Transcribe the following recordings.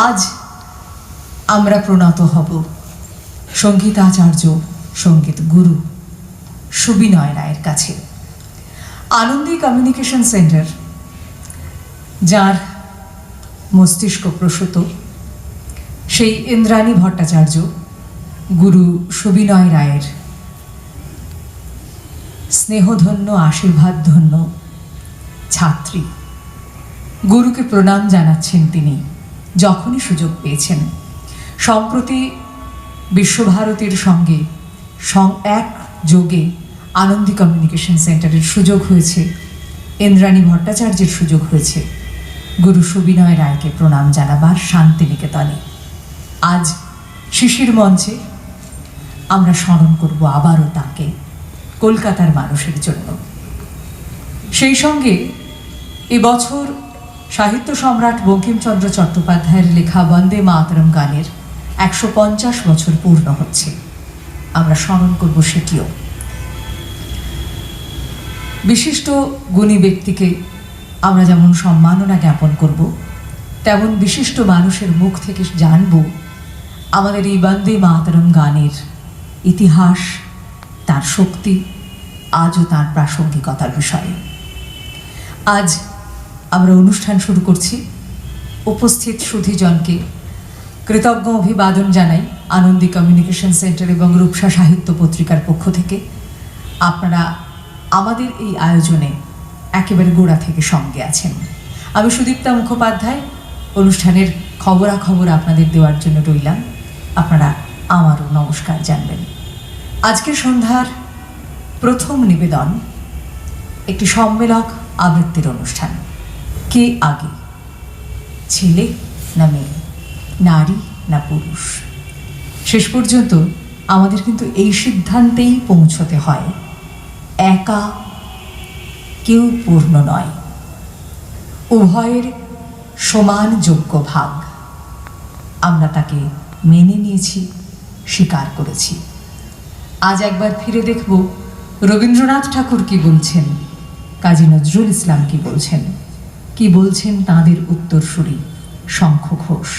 আজ আমরা প্রণত হব সঙ্গীতাচার্য সঙ্গীত গুরু সুবিনয় রায়ের কাছে। আনন্দী কমিউনিকেশন সেন্টার, যার মস্তিষ্ক প্রসূত সেই ইন্দ্রাণী ভট্টাচার্য গুরু সুবিনয় রায়ের স্নেহধন্য আশীর্বাদধন্য ছাত্রী। গুরুকে প্রণাম জানাচ্ছেন তিনি যখনই সুযোগ পেয়েছেন। সম্প্রতি বিশ্বভারতীর সঙ্গে এক যোগে আনন্দী কমিউনিকেশন সেন্টারের সুযোগ হয়েছে, ইন্দ্রাণী ভট্টাচার্যের সুযোগ হয়েছে গুরু সুবিনয় রায়কে প্রণাম জানাবার শান্তিনিকেতনে। আজ শিশির মঞ্চে আমরা স্মরণ করব আবারও তাকে, কলকাতার মানুষের জন্য। সেই সঙ্গে এবছর সাহিত্য সম্রাট বঙ্কিমচন্দ্র চট্টোপাধ্যায়ের লেখা বন্দে মাতরম গানের 150 বছর পূর্ণ হচ্ছে, আমরা স্মরণ করব সেটিও। বিশিষ্ট গুণী ব্যক্তিকে আমরা যেমন সম্মাননা জ্ঞাপন করব, তেমন বিশিষ্ট মানুষের মুখ থেকে জানব আমাদের এই বন্দে মাতরম গানের ইতিহাস, তার শক্তি, আজও তার প্রাসঙ্গিকতার বিষয়ে। আজ আমরা অনুষ্ঠান শুরু করছি। উপস্থিত সুধীজনকে কৃতজ্ঞ অভিবাদন জানাই আনন্দী কমিউনিকেশন সেন্টার এবং রূপসা সাহিত্য পত্রিকার পক্ষ থেকে। আপনারা আমাদের এই আয়োজনে একেবারে গোড়া থেকে সঙ্গে আছেন। আমি সুদীপ্তা মুখোপাধ্যায় অনুষ্ঠানের খবরাখবর আপনাদের দেওয়ার জন্য রইলাম। আপনারা আমারও নমস্কার জানবেন। আজকের সন্ধ্যার প্রথম নিবেদন একটি সম্মেলক আবৃত্তির অনুষ্ঠান। কে আগে, ছেলে না মেয়ে, নারী না পুরুষ? শেষ পর্যন্ত আমাদের কিন্তু এই সিদ্ধান্তেই পৌঁছতে হয়, একা কেউ পূর্ণ নয়, উভয়ের সমান যোগ্য ভাগ। আমরা তাকে মেনে নিয়েছি, স্বীকার করেছি। আজ একবার ফিরে দেখব রবীন্দ্রনাথ ঠাকুর কি বলছেন, কাজী নজরুল ইসলাম কি বলছেন তাঁদের উত্তরসূরি শঙ্খ ঘোষ।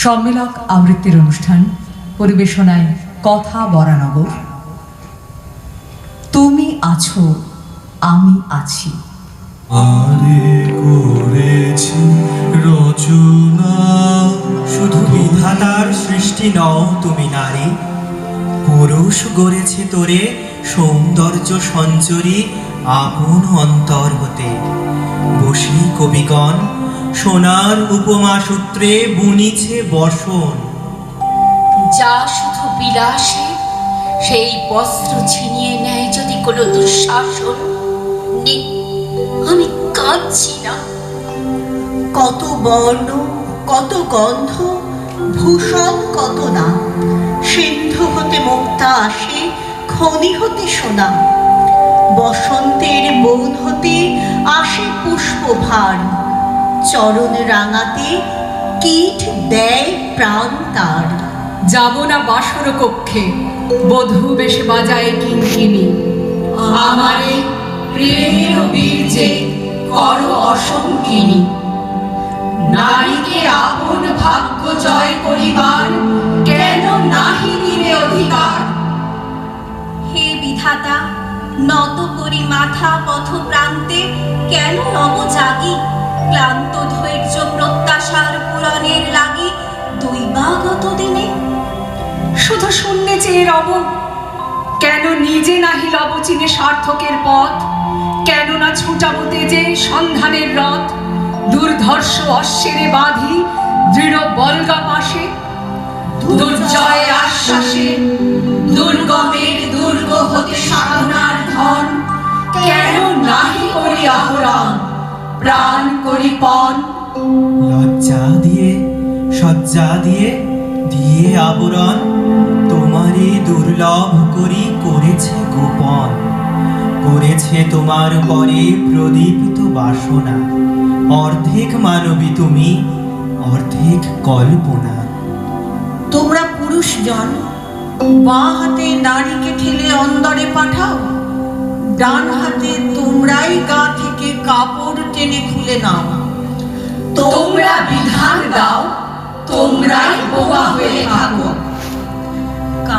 সম্মেলক আবৃত্তির অনুষ্ঠান পরিবেশনায় কথা বরানগর। তুমি আছো আমি আছি। আরে করেছি রচনা, শুধু বিধাতার সৃষ্টি নও তুমি নারী, পুরুষ গড়েছে তোরে সৌন্দর্য সঞ্চরী আপন অন্তর হতে। বসি কবিগণ সোনার উপমা সূত্রে বুনিছে বসন, যা শুধু বিলাসে সেই বস্ত্র ছিনিয়ে নেয় যদি কোনো দুঃশাসন। আমি কাঁদছি না। কত বর্ণ, কত গন্ধ, ভূষণ কত না, সিন্ধু হতে মুক্তা আসে, খনি হতে সোনা। বসন্তের বন হতে আসে পুষ্পভার, চরণ রাঙাতে কীট দেয় প্রাণ তার। যাব না বাসর কক্ষে, বধূ বেশে বাজায় কিঙ্কিনি। আমারে প্রেমের বীর্যে করো অসংকিনী। নারীকে আপন ভাগ্য জয় করিবার কেন নাহি দিলে অধিকার? হে বিধাতা, নত করি মাথা পথ প্রান্তে, কেন নব জাগি ক্লান্ত ধৈর্য প্রত্যাশার পূরণের লাগি দৈবাগত দিনে। শুধু শূন্যে চেয়ে রব, কেন নিজে নাহি লব চিনে সার্থকের পথ? কেন না ছুটাবো তেজে সন্ধানের রথ? দুর্ধর্ষ অশ্বেরে বাঁধি দৃঢ় বলগা পাশে, দুর্জয় আশ্বাসে দুর্গমের দুর্গ হতে সাধনার ধন। কেন নাহি করি আহরণ, প্রাণ করি পণ। লজ্জা দিয়ে সজ্জা দিয়ে দিয়ে আবরণ, তোমারে দুর্লভ করি করেছে গোপন। করেছে তোমার পরে প্রদীপ্ত বাসনা, অর্ধেক মানবী তুমি, অর্ধেক কল্পনা। তোমরা পুরুষজন বাঁ হাতে নারীকে ঠেলে অন্দরে পাঠাও, ডান হাতে তোমরাই গা থেকে কাপড় টেনে খুলে নাও। তোমরা বিধান দাও, তোমরাই বোবা হয়ে থাকো।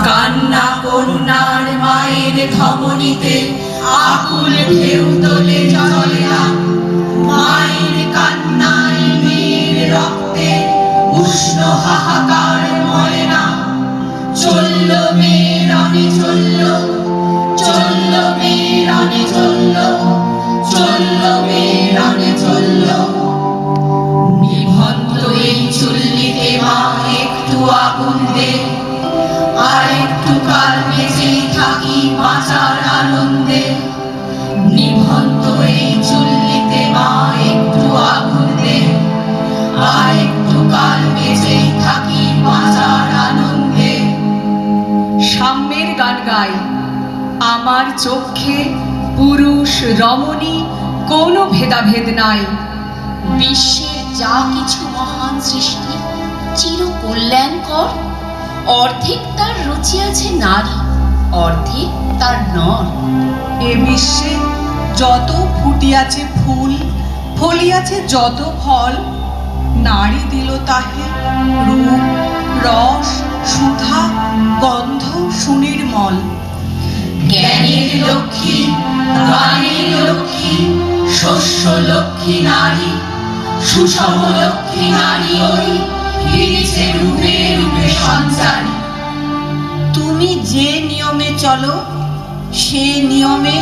কান্না কন্যার মায়ের ধমনীতে আকুল ঢেউ তোলে চলে না, মায়ের কান্নায় মেয়ের রক্তে উষ্ণ হাহাকার মরে না। চলল মেয়ে রণে চলল, চলল মেয়ে রণে চলল, চলল মেয়ে রণে চলল। নিভন্ত এই চুল্লিতে মা একটু আগুন দে, আর একটু কাল বেঁচেই থাকি বাঁচার আনন্দে। নিভন্ত এই চুল্লিতে মা একটু আগুন দে, আর একটু কাল বেঁচেই থাকি বাঁচার আনন্দে। সাম্যের গান গাই, আমার চোখে পুরুষ রমণী কোনো ভেদাভেদ নাই। বিশ্বের যা কিছু মহান সৃষ্টি চির কল্যাণকর, অর্ধেক তার রুচি আছে নারী, অর্ধেক তার নর। এ বিশ্বে যত ফুটিয়াছে ফুল, ফলিয়াছে যত ফল, নারী দিল তাহে রূপ, রস, সুধা, গন্ধ সুনির্মল। জ্ঞানের লক্ষ্মী, গানের লক্ষ্মী, শস্য লক্ষ্মী নারী, সুষম লক্ষ্মী নারী ওই ফিরেছে রূপে রূপে সঞ্চারী। তুমি যে নিয়মে চলো, সে নিয়মে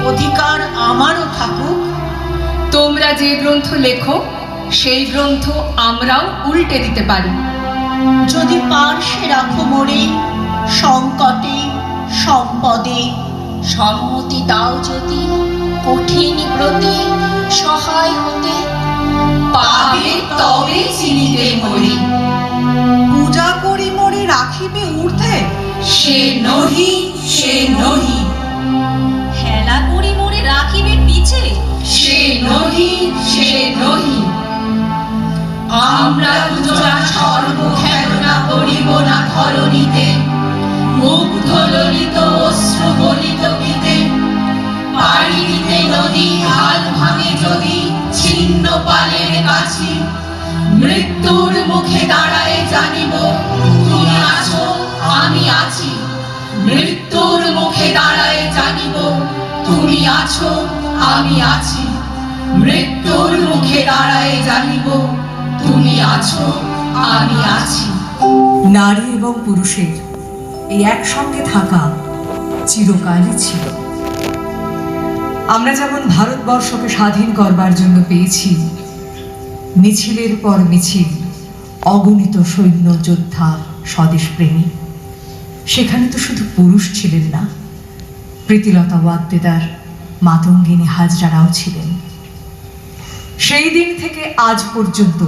অধিকার আমারও থাকুক। তোমরা যে গ্রন্থ লেখো সেই গ্রন্থ আমরাও উল্টে দিতে পারি। যদি পার্শ্বে রাখো মোরে, সংকটে সম্পদে, সম্মতি দাও যদি কঠিন ব্রতে সহায় হতে। পাবে তবে চিনিতে মরি, পূজা করি মোরে রাখিবে ঊর্ধ্বে, সে নহি সে নহি, হেলা করি মোরে রাখিবে পিছে, সে নহি সে নহি। আমরা দুজনা সর্বখ্যাতনা করিব না ধরণীতে, মুগ্ধ ললিত অশ্রু গলিত গীতে। পাড়ি দিতে নদী হাল ভাঙে যদি ছিন্ন পালের কাছে, মৃত্যুর মুখে দাঁড়ায় জানিব তুমি আছো আমি আছি। মৃত্যুর মুখে দাঁড়ায় জানিব তুমি আছো আমি আছি। মৃত্যুর মুখে দাঁড়ায় জানিব তুমি আছো আমি আছি। নারী এবং পুরুষের এই একসঙ্গে থাকা চিরকালই ছিল। আমরা যেমন ভারতবর্ষকে স্বাধীন করবার জন্য পেয়েছি মিছিলের পর মিছিল, অগণিত সৈন্য যোদ্ধা স্বদেশপ্রেমী, সেখানে তো শুধু পুরুষ ছিলেন না, প্রীতিলতা ওয়াদ্দেদার, মাতঙ্গিনী হাজরারাও ছিলেন। সেই দিন থেকে আজ পর্যন্ত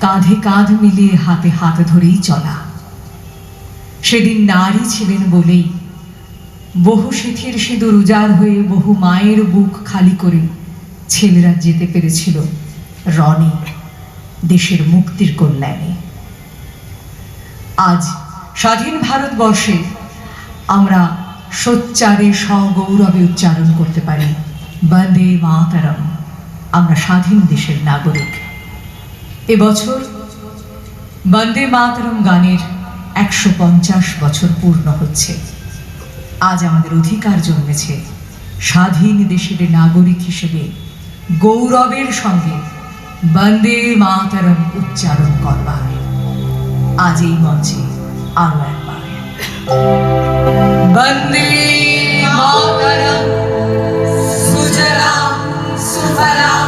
কাঁধে কাঁধ মিলিয়ে হাতে হাত ধরেই চলা। সেদিন নারী ছিলেন বলেই বহু সিথির সিঁদুর উজাড় হয়ে বহু মায়ের বুক খালি করে ছেলেরা যেতে পেরেছিল রণে, দেশের মুক্তির কল্যাণে। আজ স্বাধীন ভারতবর্ষে আমরা সোচ্চারে সগৌরবে উচ্চারণ করতে পারি বন্দে মাতরম। আমরা স্বাধীন দেশের নাগরিক। এবছর বন্দে মাতরম গানের 150 বছর পূর্ণ হচ্ছে। আজ আমাদের অধিকার জন্মেছে স্বাধীন দেশের নাগরিক হিসেবে গৌরবের সঙ্গে বন্দে মাতরম উচ্চারণ করবার। আজ এই মঞ্চে আরো একবার বন্দে মাতরম। সুজলাম সুফলাম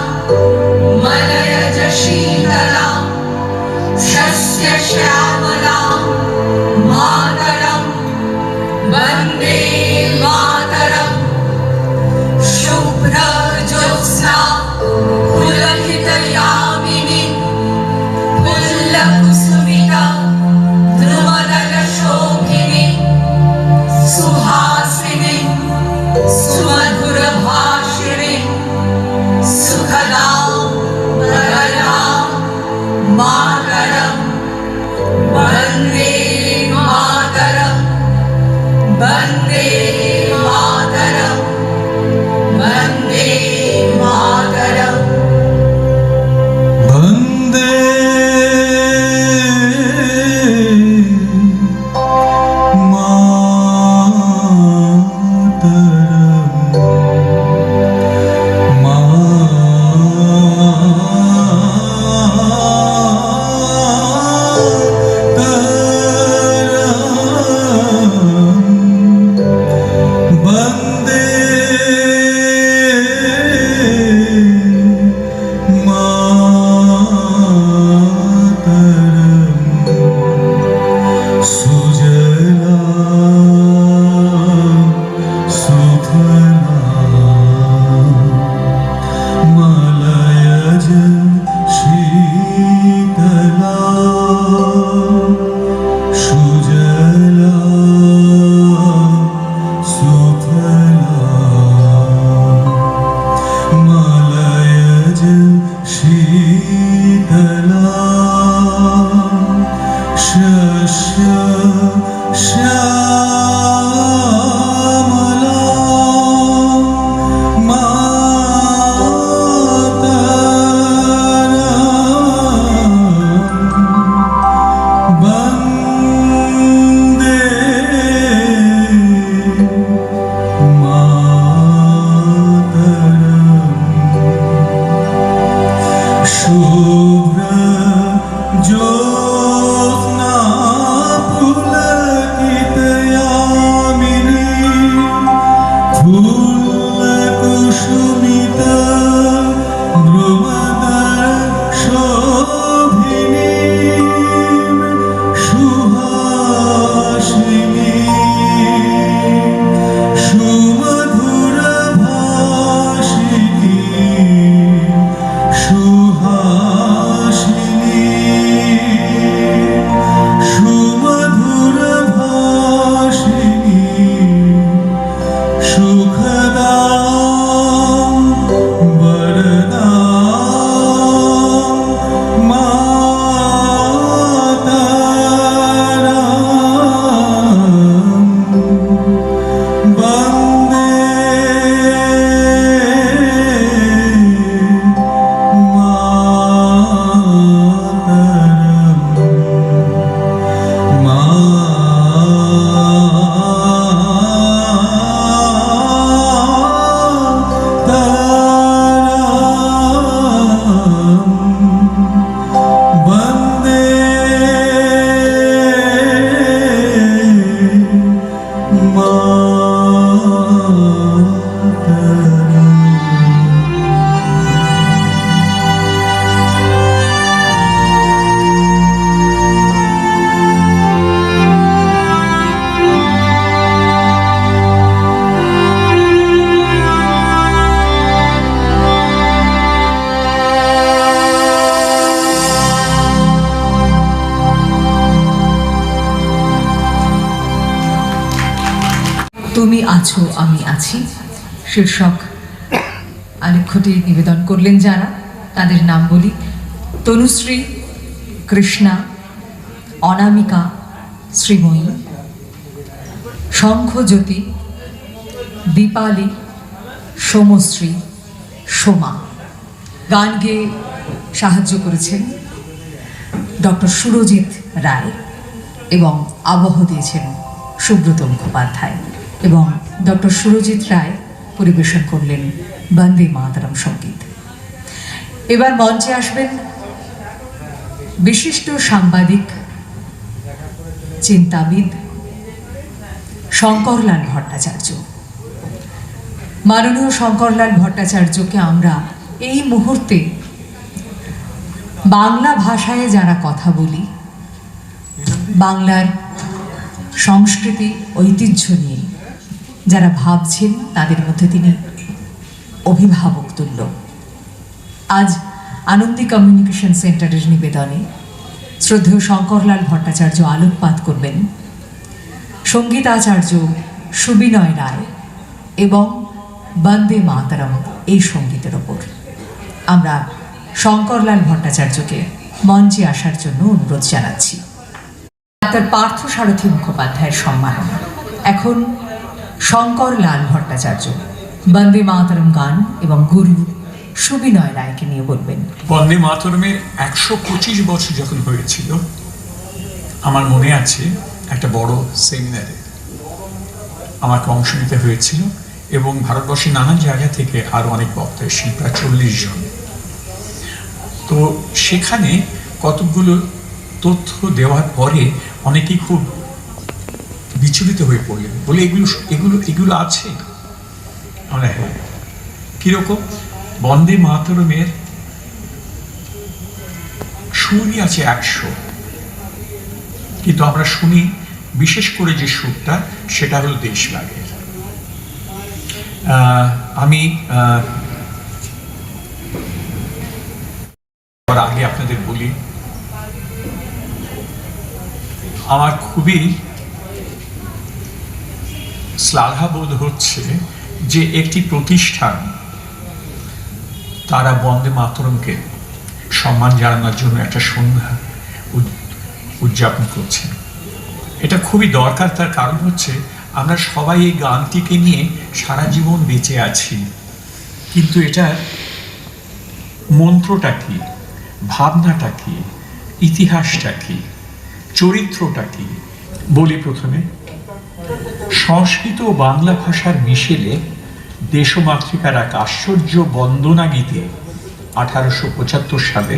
মলয়জ শীতলাম শস্য শ্যামলাম মাতরম বন্দে মাতরম। শুভ্র জ্যোৎস্না পুলকিত यामिनी ফুল্ল কুসুমিতা ধ্রুমদল শোভিনী सुहासिनी सुमधुर भाषिणी सुखदां वरदां मातरं वन्दे मातरं वन्दे मातरं वन्दे मातरं। वन्दे তুমি আছো আমি আছি শীর্ষক আলেখ্যটি নিবেদন করলেন যারা, তাদের নাম বলি: তনুশ্রী, কৃষ্ণা, অনামিকা, শ্রীময়ী, শঙ্খজ্যোতি, দীপালি, সোমশ্রী, সোমা। গান গেয়ে সাহায্য করেছেন ডক্টর সুরজিৎ রায় এবং আবহ দিয়েছেন সুব্রত মুখোপাধ্যায়, এবং ডক্টর সুরজিৎ রায় পরিবেশন করলেন বন্দে মাতরম সঙ্গীত। এবার মঞ্চে আসবেন বিশিষ্ট সাংবাদিক, চিন্তাবিদ শঙ্করলাল ভট্টাচার্য। মাননীয় শঙ্করলাল ভট্টাচার্যকে আমরা এই মুহূর্তে বাংলা ভাষায় যারা কথা বলি, বাংলার সংস্কৃতি ঐতিহ্য নিয়ে যারা ভাবছেন, তাদের মধ্যে তিনি অভিভাবক তুল্য। আজ আনন্দী কমিউনিকেশন সেন্টারের নিবেদনে শ্রদ্ধেয় শঙ্করলাল ভট্টাচার্য আলোকপাত করবেন সঙ্গীতাচার্য সুবিনয় রায় এবং বন্দে মাতরম এই সঙ্গীতের ওপর। আমরা শঙ্করলাল ভট্টাচার্যকে মঞ্চে আসার জন্য অনুরোধ জানাচ্ছি। ডাক্তার পার্থ সারথী মুখোপাধ্যায়ের সম্মাননা। এখন শঙ্করলাল ভট্টাচার্য বন্দে মাতরম গান এবং গুরু সুবিনয় রায়কে নিয়ে বলবেন। বন্দে মাতরমের 125 বছর যখন হয়েছিল, আমার মনে আছে একটা বড় সেমিনারে আমাকে অংশ নিতে হয়েছিল, এবং ভারতবর্ষের নানান জায়গা থেকে আরো অনেক বক্তা এসেছেন, প্রায় 40 জন। তো সেখানে কতগুলো তথ্য দেওয়ার পরে অনেকেই খুব বিচলিত হয়ে পড়লেন, বলে এগুলো এগুলো এগুলো আছে। আমরা হ্যাঁ, কিরকম? বন্দে মাতরমের সুরই আছে 100, কিন্তু আমরা শুনি বিশেষ করে যে সুরটা, সেটা হলো দেশভাগের। আমি আগে আপনাদের বলি, আমার খুবই শ্লাঘাবোধ হচ্ছে যে একটি প্রতিষ্ঠান তারা বন্দে মাতরমকে সম্মান জানানোর জন্য একটা সন্ধ্যা উদযাপন করছে। এটা খুবই দরকার। তার কারণ হচ্ছে আমরা সবাই এই গানটিকে নিয়ে সারা জীবন বেঁচে আছি, কিন্তু এটার মন্ত্রটা কি, ভাবনাটা কি, ইতিহাসটা কি, চরিত্রটা কি বলি। প্রথমে সংস্কৃত ও বাংলা ভাষার মিশেলে দেশমাতৃকার এক আশ্চর্য বন্দনা গীতে 1875 সালে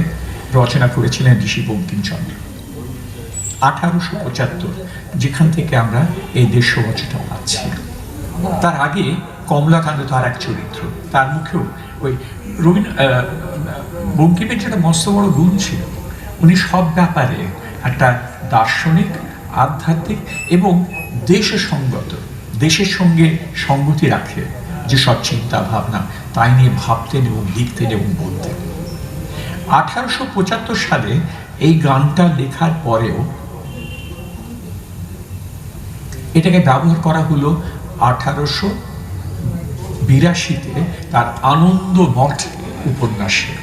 রচনা করেছিলেন ঋষি বঙ্কিমচন্দ্র। 1875, যেখান থেকে আমরা এই দেশবচনটা পাচ্ছি। তার আগে কমলাকান্ত তার এক চরিত্র, তার মুখেও ওই বঙ্কিমের যেটা মস্ত বড় গুণ ছিল, উনি সব ব্যাপারে একটা দার্শনিক, আধ্যাত্মিক এবং দেশসঙ্গত, দেশের সঙ্গে সঙ্গতি রাখে যেসব চিন্তা ভাবনা, তাই নিয়ে ভাবতেন এবং লিখতেন এবং বলতেন। 1875 সালে এই গানটা লেখার পরেও এটাকে ব্যবহার করা হলো 1882-তে তার আনন্দ মঠ উপন্যাসে।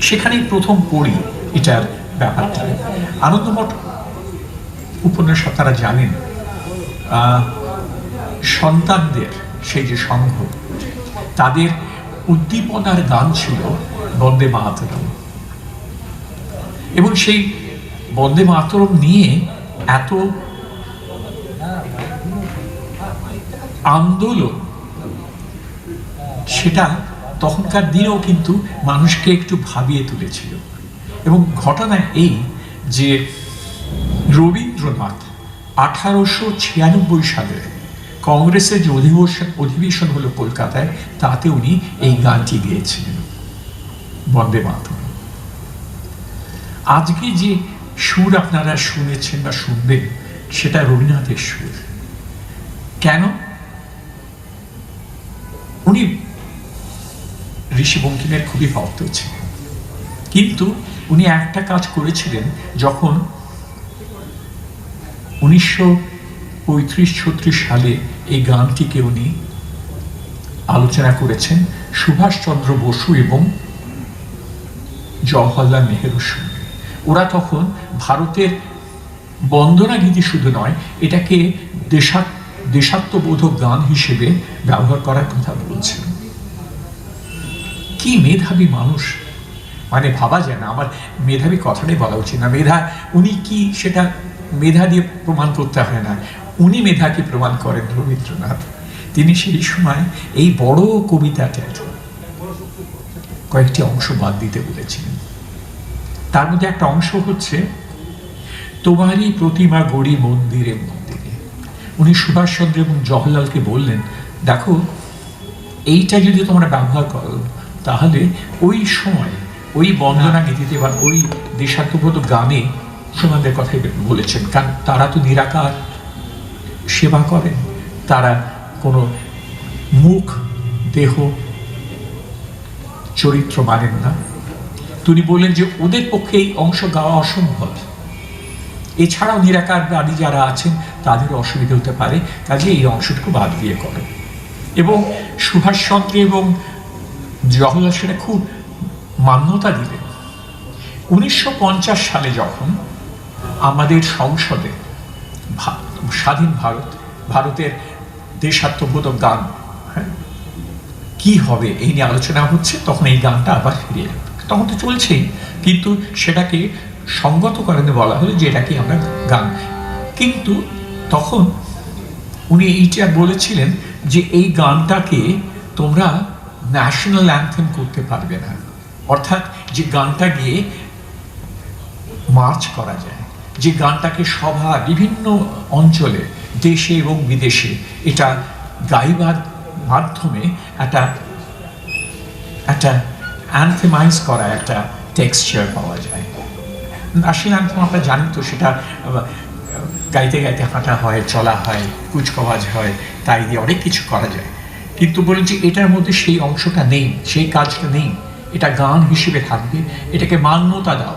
সেখানেই প্রথম পড়ি এটার ব্যাপারটা। আনন্দ মঠ উপন্যাস আপনারা জানেন, সন্তানদের সেই যে সংঘ, তাদের উদ্দীপনার গান ছিল বন্দে মাতরম, এবং সেই বন্দে মাতরম নিয়ে এত আন্দোলন, সেটা তখনকার দিনেও কিন্তু মানুষকে একটু ভাবিয়ে তুলেছিল। এবং ঘটনা এই যে রবীন্দ্রনাথ 1896 সালে কংগ্রেসের যে অধিবেশন হলো কলকাতায়, তাতে উনি এই গানটি গেয়েছিলেন, বন্দে মাতরম। আজকে যে সুর আপনারা শুনেছেন বা শুনবেন, সেটা রবীন্দ্রনাথের সুর। কেন? উনি ঋষি বঙ্কিমের খুবই ভক্ত ছিলেন, কিন্তু উনি একটা কাজ করেছিলেন, যখন 35-36 সালে এই গানটিকে উনি আলোচনা করেছেন সুভাষচন্দ্র বসু এবং জওহরলাল নেহেরুর সঙ্গে। ওরা তখন ভারতের বন্দনা গীতি শুধু নয়, এটাকে দেশাত্মবোধক গান হিসেবে ব্যবহার করার কথা বলছেন। কি মেধাবী মানুষ, মানে ভাবা যায় না। আমার মেধাবী কথাটাই বলা উচিত না, মেধা উনি কি সেটা মেধা দিয়ে প্রমাণ করতে হয় না, উনি মেধাকে প্রমাণ করেন রবীন্দ্রনাথ। তিনি সেই সময় এই বড় কবিতাটার কয়েকটি অংশ বাদ দিতে বলেছিলেন। তার মধ্যে একটা অংশ হচ্ছে তোমারই প্রতিমা গড়ি মন্দিরে মন্দিরে। উনি সুভাষচন্দ্র এবং জওহরলালকে বললেন, দেখো এইটা যদি তোমরা ব্যবহার করো তাহলে ওই সময় ওই বন্দনা গীতিতে বা ওই দেশাত্মবোধক গানে মুসলমানদের কথাই বলেছেন, কারণ তারা তো নিরাকার সেবা করেন, তারা কোনো মুখ দেহ চরিত্র মানেন না। তিনি বললেন যে ওদের পক্ষে এই অংশ গাওয়া অসম্ভব, এছাড়াও নিরাকারবাদী যারা আছেন তাদের অসুবিধা হতে পারে, কাজে এই অংশটুকু বাদ দিয়ে করে। এবং সুভাষচন্দ্র এবং জওহরলাল সেটা খুব মান্যতা দিলেন। 1950 সালে যখন আমাদের সংসদে স্বাধীন ভারতের দেশাত্মবোধক গান কি হবে এই নিয়ে আলোচনা হচ্ছে, তখন এই গানটা আবার ফিরে এলো। তখন তো চলছেই, কিন্তু সেটাকে সঙ্গত করেন বলা হলো যে এটাকে আমরা গান। কিন্তু তখন উনি এইটা বলেছিলেন যে এই গানটাকে তোমরা ন্যাশনাল অ্যান্থেম করতে পারবে না, অর্থাৎ যে গানটা গিয়ে মার্চ করা যায়, যে গানটাকে সভা বিভিন্ন অঞ্চলে দেশে এবং বিদেশে এটা গাইবার মাধ্যমে একটা অ্যান্থেমাইজ করা একটা টেক্সচার পাওয়া যায়। ন্যাশনাল অ্যান্থেম আমরা জানি তো, সেটা গাইতে গাইতে হাঁটা হয়, চলা হয়, কুচকাওয়াজ হয়, তাই দিয়ে অনেক কিছু করা যায়। কিন্তু বলেন যে এটার মধ্যে সেই অংশটা নেই, সেই কাজটা নেই, এটা গান হিসেবে থাকবে, এটাকে মান্যতা দাও।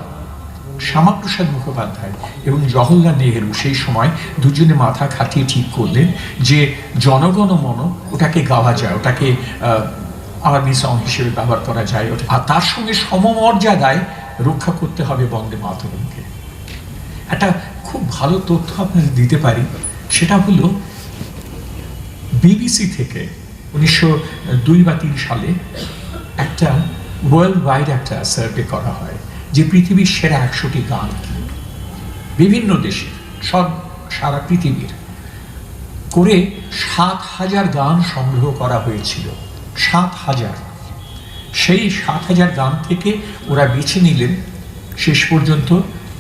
শ্যামাপ্রসাদ মুখোপাধ্যায় এবং জওহরলাল নেহেরু সেই সময় দুজনে মাথা খাটিয়ে ঠিক করলেন যে জনগণ মন ওটাকে গাওয়া যায়, ওটাকে আর্মি সং হিসেবে ব্যবহার করা যায়, আর তার সঙ্গে সমমর্যাদায় রক্ষা করতে হবে বন্দে মাতরমকে। একটা খুব ভালো তথ্য আপনাদের দিতে পারি, সেটা হলো বিবিসি থেকে 1902 বা 3 সালে একটা ওয়ার্ল্ড ওয়াইড একটা সার্ভে করা হয় যে পৃথিবীর সেরা 100টি গান কি, বিভিন্ন দেশের সব সারা পৃথিবীর করে 7,000 গান সংগ্রহ করা হয়েছিল। 7,000, সেই 7,000 গান থেকে ওরা বেছে নিলেন শেষ পর্যন্ত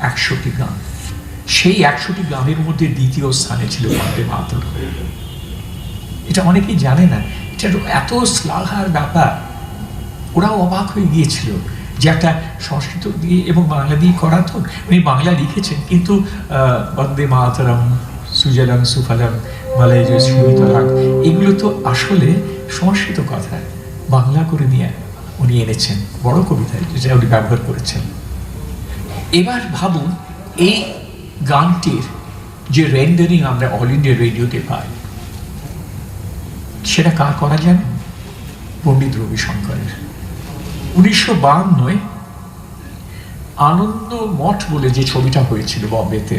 100টি গান। সেই 100টি গানের মধ্যে দ্বিতীয় স্থানে ছিল বন্দে মাতরম। এটা অনেকেই জানে না, এটা এত শ্লাঘার ব্যাপার। ওরাও অবাক হয়ে গিয়েছিল যে একটা সংস্কৃত দিয়ে এবং বাংলা দিয়ে করা, তো উনি বাংলা লিখেছেন, কিন্তু বন্দে মাতরম, সুজলাং সুফলাং মালয় যে সুমিতরাং, এগুলো তো আসলে সংস্কৃত কথা বাংলা করে নিয়ে উনি এনেছেন বড় কবিতায়, যেটা উনি ব্যবহার করেছেন। এবার ভাবুন এই গানটির যে রেন্ডারিং আমরা অল ইন্ডিয়া রেডিওতে পাই, সেটা কার করা জানেন? পণ্ডিত রবিশঙ্করের। 1952 আনন্দ মঠ বলে যে ছবিটা হয়েছিল বম্বেতে,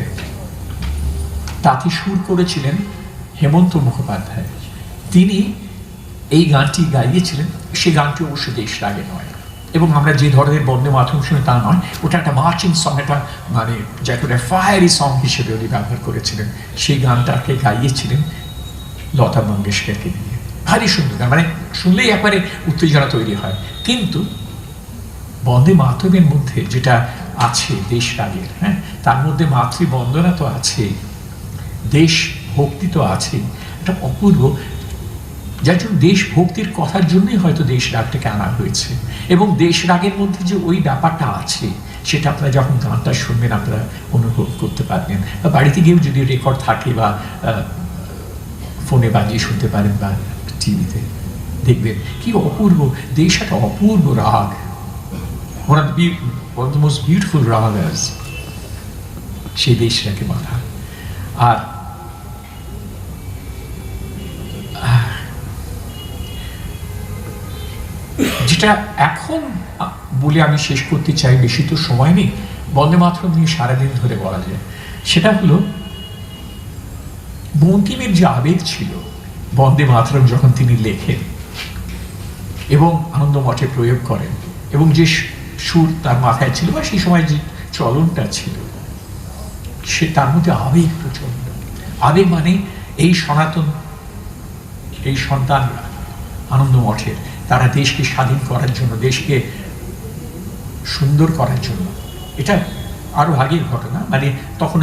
তাতে সুর করেছিলেন হেমন্ত মুখোপাধ্যায়। তিনি এই গানটি গাইয়েছিলেন। সেই গানটি অবশ্য দেশ রাগে নয়, এবং আমরা যে ধরনের বন্দে মাতরম শুনে তা নয়, ওটা একটা মার্চিং সং, একটা মানে যাকে ফায়ারি সং হিসেবে উনি ব্যবহার করেছিলেন। সেই গানটাকে গাইয়েছিলেন লতা মঙ্গেশকরকে দিয়ে। ভারী সুন্দর গান, মানে শুনলেই একবারে উত্তেজনা তৈরি হয়। কিন্তু বন্দে মাতরমের মধ্যে যেটা আছে দেশ রাগের, হ্যাঁ, তার মধ্যে মাতৃবন্দনা তো আছে, দেশ ভক্তি তো আছে, একটা অপূর্ব, যার জন্য দেশ ভক্তির কথার জন্যই হয়তো দেশ রাগটাকে আনা হয়েছে। এবং দেশ রাগের মধ্যে যে ওই ব্যাপারটা আছে, সেটা আপনারা যখন গানটা শুনবেন আপনারা অনুভব করতে পারবেন, বা বাড়িতে গিয়েও যদি রেকর্ড থাকে বা ফোনে বাজিয়ে শুনতে পারেন বা টিভিতে দেখবেন কি অপূর্ব। দেশ একটা অপূর্ব রাগ, one of the most beautiful ragas, সেই দেশ রাগে বাঁধা। আর যেটা এখন বলে আমি শেষ করতে চাই, বেশি তো সময় নেই, বন্দে মাতরম নিয়ে সারাদিন ধরে বলা যায়। সেটা হলো বঙ্কিমের যে আবেগ ছিল বন্দে মাতরম যখন তিনি লেখেন এবং আনন্দমঠে প্রয়োগ করেন, এবং যে সুর তার মাথায় ছিল বা সেই সময় যে চলনটা ছিল, সে তার মধ্যে আবেগ প্রচন্ড। আবেগ মানে এই সনাতন, এই সন্তানরা আনন্দমঠের, তারা দেশকে স্বাধীন করার জন্য, দেশকে সুন্দর করার জন্য, এটা আরো আগের ঘটনা, মানে তখন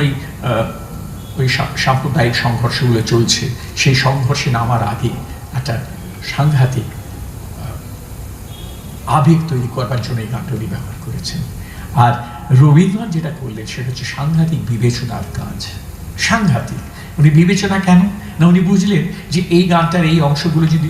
ওই সাম্প্রদায়িক সংঘর্ষগুলো চলছে, সেই সংঘর্ষে নামার আগে একটা সাংঘাতিক আবেগ তৈরি করবার জন্য এই গানটা উনি ব্যবহার করেছেন। আর রবীন্দ্রনাথ যেটা করলেন সেটা হচ্ছে সাংঘাতিক বিবেচনার কাজ। সাংঘাতিক। উনি বিবেচনা কেন না, উনি বুঝলেন যে এই গানটার এই অংশগুলো যদি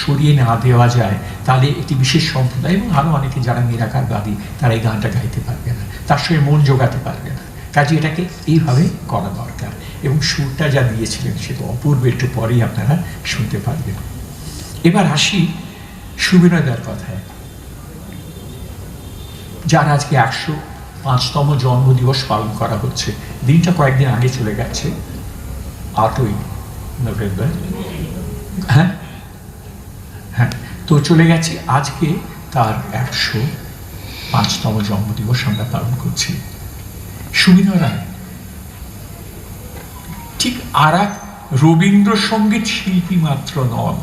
সরিয়ে না দেওয়া যায় তাহলে একটি বিশেষ সম্প্রদায় এবং আরো অনেকে যারা নিরাকারবাদী তারা এই গানটা গাইতে পারবে না, তার সঙ্গে মন জোগাতে পারবে না। কাজে এটাকে এইভাবে করা দরকার, এবং সুরটা যা দিয়েছিলেন সে তো অপূর্ব, একটু পরেই আপনারা শুনতে পারবেন। এবার আসি সুবিনয়দার কথায়, যার আজকে 105তম জন্মদিবস পালন করা হচ্ছে। দিনটা কয়েকদিন আগে চলে গেছে, 8ই নভেম্বর। হ্যাঁ হ্যাঁ, তো চলে গেছে। আজকে তার 105তম জন্মদিবস আমরা পালন করছি। সুবিনয় রায় ঠিক আর এক রবীন্দ্রসঙ্গীত শিল্পী মাত্র নন,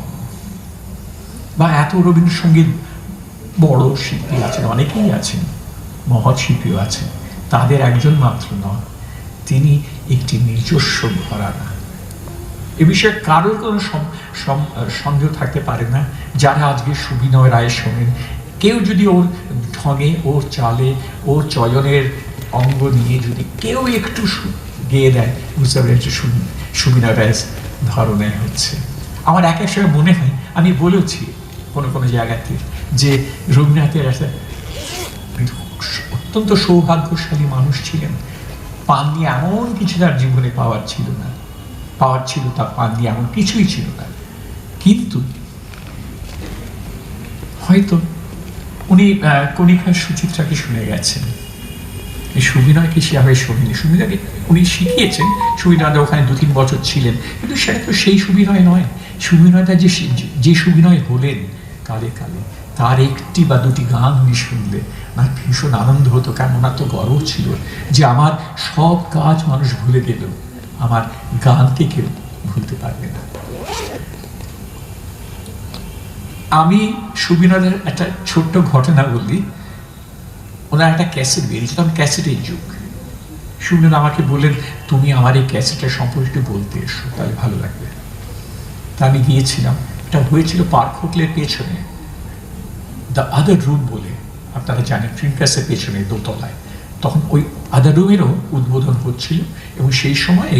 বা এত রবীন্দ্রসঙ্গীত বড় শিল্পী আছেন, অনেকেই আছেন, মহৎ শিল্পীও আছেন, তাদের একজন মাত্র নন। তিনি একটি নিজস্ব ঘরানা। এ বিষয়ে কারোর কোনো সন্দেহ থাকতে পারে না। যারা আজকে সুবিনয় রায় শোনেন, কেউ যদি ওর ঢঙে, ওর চালে, ওর চয়নের অঙ্গ নিয়ে যদি কেউ একটু গেয়ে দেয়, বুঝতে পারেন যে সুবিনয় রায়ের ধরনের হচ্ছে। আমার এক এক সময় মনে হয়, আমি বলেছি কোনো কোনো জায়গাতে, যে রবীন্দ্রনাথের একটা অত্যন্ত সৌভাগ্যশালী মানুষ ছিলেন। পান নিয়ে এমন কিছু তার জীবনে পাওয়ার ছিল না, পাওয়ার ছিল তার পান নিয়ে এমন কিছুই ছিল না। কিন্তু হয়তো উনি কণিকার সুচিত্রাকে শুনে গেছেন, এই সুবিনয়কে সেভাবে শোনেনি। সুবিনয়কে উনি শিখিয়েছেন, সুবিনয়দা ওখানে 2-3 বছর ছিলেন, কিন্তু সেটা তো সেই সুবিনয় নয়। সুবিনয়দা যে সুবিনয় হলেন কালে কালে, তার একটি বা দুটি গান উনি শুনলে আমার ভীষণ আনন্দ হতো। কারণ ওনার তো গর্ব ছিল যে আমার সব কাজ মানুষ ভুলে গেল, আমার গানকে কেউ ভুলতে পারবে না। আমি সুবিনয়ের একটা ছোট্ট ঘটনা বলি। ওনার একটা ক্যাসেট বেরিয়েছে, তখন ক্যাসেটের যুগ। সুবিনয় আমাকে বললেন, তুমি আমার এই ক্যাসেটের সম্পর্কে বলতে এসো, তাহলে ভালো লাগবে। তা আমি গিয়েছিলাম। এটা হয়েছিল পার্ক হোটেলের পেছনে, দ্য আদার রুম বলে, আপনারা জানেন, ট্রিনকাসের পেছনে দোতলায়। তখন ওই আদার রুমেরও উদ্বোধন হচ্ছিল, এবং সেই সময়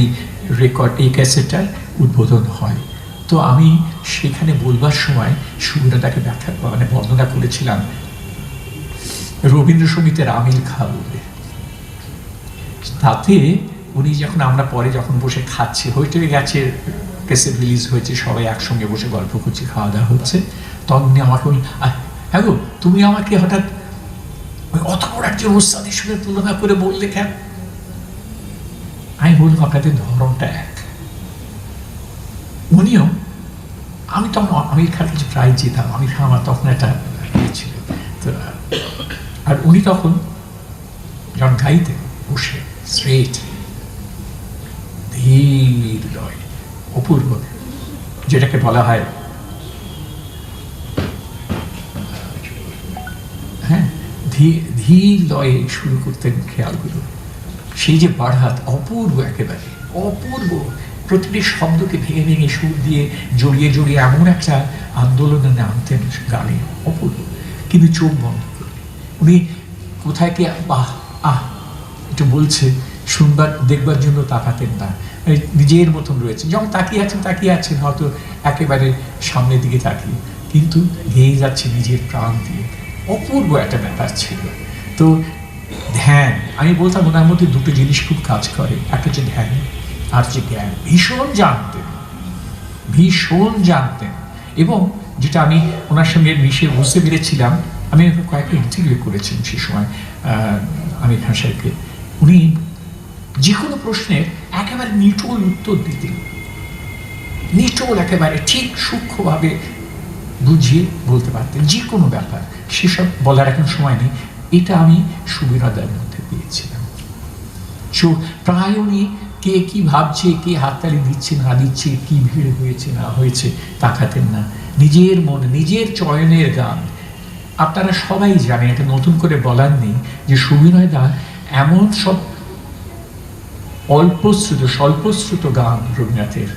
এই ক্যাসেটটার উদ্বোধন হয়। তো আমি সেখানে বলবার সময় সুবিনয়দাকে বর্ণনা করেছিলাম রবীন্দ্রসঙ্গীতের আমিল খা বলে। তাতে উনি যখন, আমরা পরে যখন বসে খাচ্ছি, হইটে গেছে, ক্যাসেট রিলিজ হয়েছে, সবাই একসঙ্গে বসে গল্প করছি, খাওয়া দাওয়া হচ্ছে, তখন উনি আমাকে বললেন, হ্যাঁ গো, তুমি আমাকে হঠাৎ ওই অত বড় একজন ওস্তাদের সঙ্গে তুলনা করে বললে কেন? আমি বললাম, আপনাদের ধরনটা এক। উনিও, আমি তখন আমির খানের কাছে প্রায় যেতাম, আমির খান আমার তখন একটা ছিল তো, আর উনি তখন যখন গাইতেন বসে স্ট্রেট, ধীর লয়, অপূর্ব, যেটাকে বলা হয়, হ্যাঁ, ধীর লয়ে শুরু করতেন খেয়ালগুলো। সেই যে বাড়হাত, অপূর্ব, একেবারে অপূর্ব, প্রতিটি শব্দকে ভেঙে ভেঙে সুর দিয়ে জড়িয়ে জড়িয়ে এমন একটা আন্দোলনে আনতেন গানে, অপূর্ব। কিন্তু চোখ বন্ধ করে উনি কোথায় কি বাহ আহ একটু বলছে শুনবার দেখবার জন্য তাকাতেন না, নিজের মতন রয়েছেন। যখন তাকিয়ে আছেন হয়তো একেবারে সামনের দিকে তাকিয়ে, কিন্তু গেয়ে যাচ্ছে নিজের প্রাণ দিয়ে। অপূর্ব একটা ব্যাপার ছিল। তো ধ্যান, আমি বলতাম ওনার মধ্যে দুটো জিনিস খুব কাজ করে, একটা হচ্ছে ধ্যান আর যে জ্ঞান। ভীষণ জানতেন এবং যেটা আমি ওনার সঙ্গে মিশে বুঝতে পেরেছিলাম, আমি কয়েকটা ইন্টারভিউ করেছিলাম সে সময় আমির খান সাহেবকে। উনি যে কোনো প্রশ্নের একেবারে নিটোল উত্তর দিতেন, নিটোল একেবারে ঠিক সূক্ষ্মভাবে বুঝিয়ে বলতে পারতেন যে কোনো ব্যাপার। সেসব বলার এখন সময় নেই। এটা আমি সুবিনয়ের মধ্যে পেয়েছিলাম। সো প্রায় উনি কে কি ভাবছে, কে হাততালি দিচ্ছে না দিচ্ছে, কি ভিড় হয়েছে না হয়েছে তাকাতেন না। নিজের মনে, নিজের চয়নের গান। আপনারা সবাই জানেন, এটা নতুন করে বলার নেই, যে সুবিনয় দা এমন সব স্বল্পশ্রুত গান রবীন্দ্রনাথের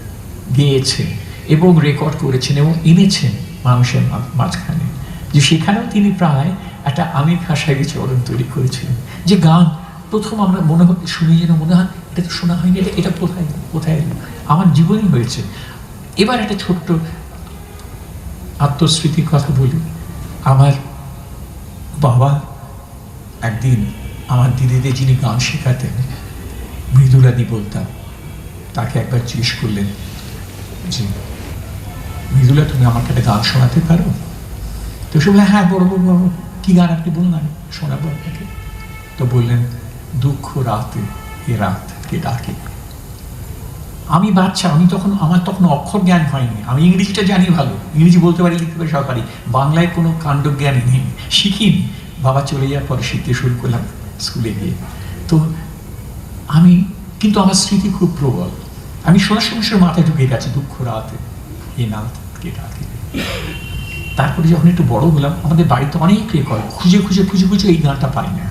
গেয়েছেন এবং রেকর্ড করেছেন এবং এনেছেন মানুষের মাঝখানে, যে সেখানেও তিনি প্রায় একটা আমির খান সাহেবের চরণ তৈরি করেছিলেন। যে গান প্রথম আমরা শুনে যেন মনে হয় এটা তো শোনা হয়নি, এটা কোথায় এলো, আমার জীবনই হয়েছে। এবার একটা ছোট্ট আত্মস্মৃতির কথা বলি। আমার বাবা একদিন আমার দিদিদের যিনি গান শেখাতেন, মৃদুলাদি বলতাম, তাকে একবার জিজ্ঞেস করলেন যে মৃদুলা, তুমি আমাকে একটা গান শোনাতে পারো? তো সে বললেন, হ্যাঁ বড় কি গান আপনি বলুন, আমি শোনাবো আপনাকে। তো বললেন, দুঃখ রাতে এ রাত কে ডাকে। আমি বাচ্চা, আমার তখন অক্ষর জ্ঞান হয়নি। আমি ইংরেজিটা জানি ভালো, ইংরেজি বলতে পারি, লিখতে পারি, সব পারি। বাংলায় কোনো কাণ্ড জ্ঞানই নেই, শিখিনি। বাবা চলে যাওয়ার পরে শিখতে শুরু করলাম স্কুলে গিয়ে। তো কিন্তু আমার স্মৃতি খুব প্রবল। আমি শোনার সঙ্গে মাথায় ঢুকে গেছে, দুঃখ রাতে এ রাত কে ডাকে। তারপরে যখন একটু বড় হলাম, আমাদের বাড়িতে অনেক রেকর্ড, খুঁজে এই গানটা পাই না।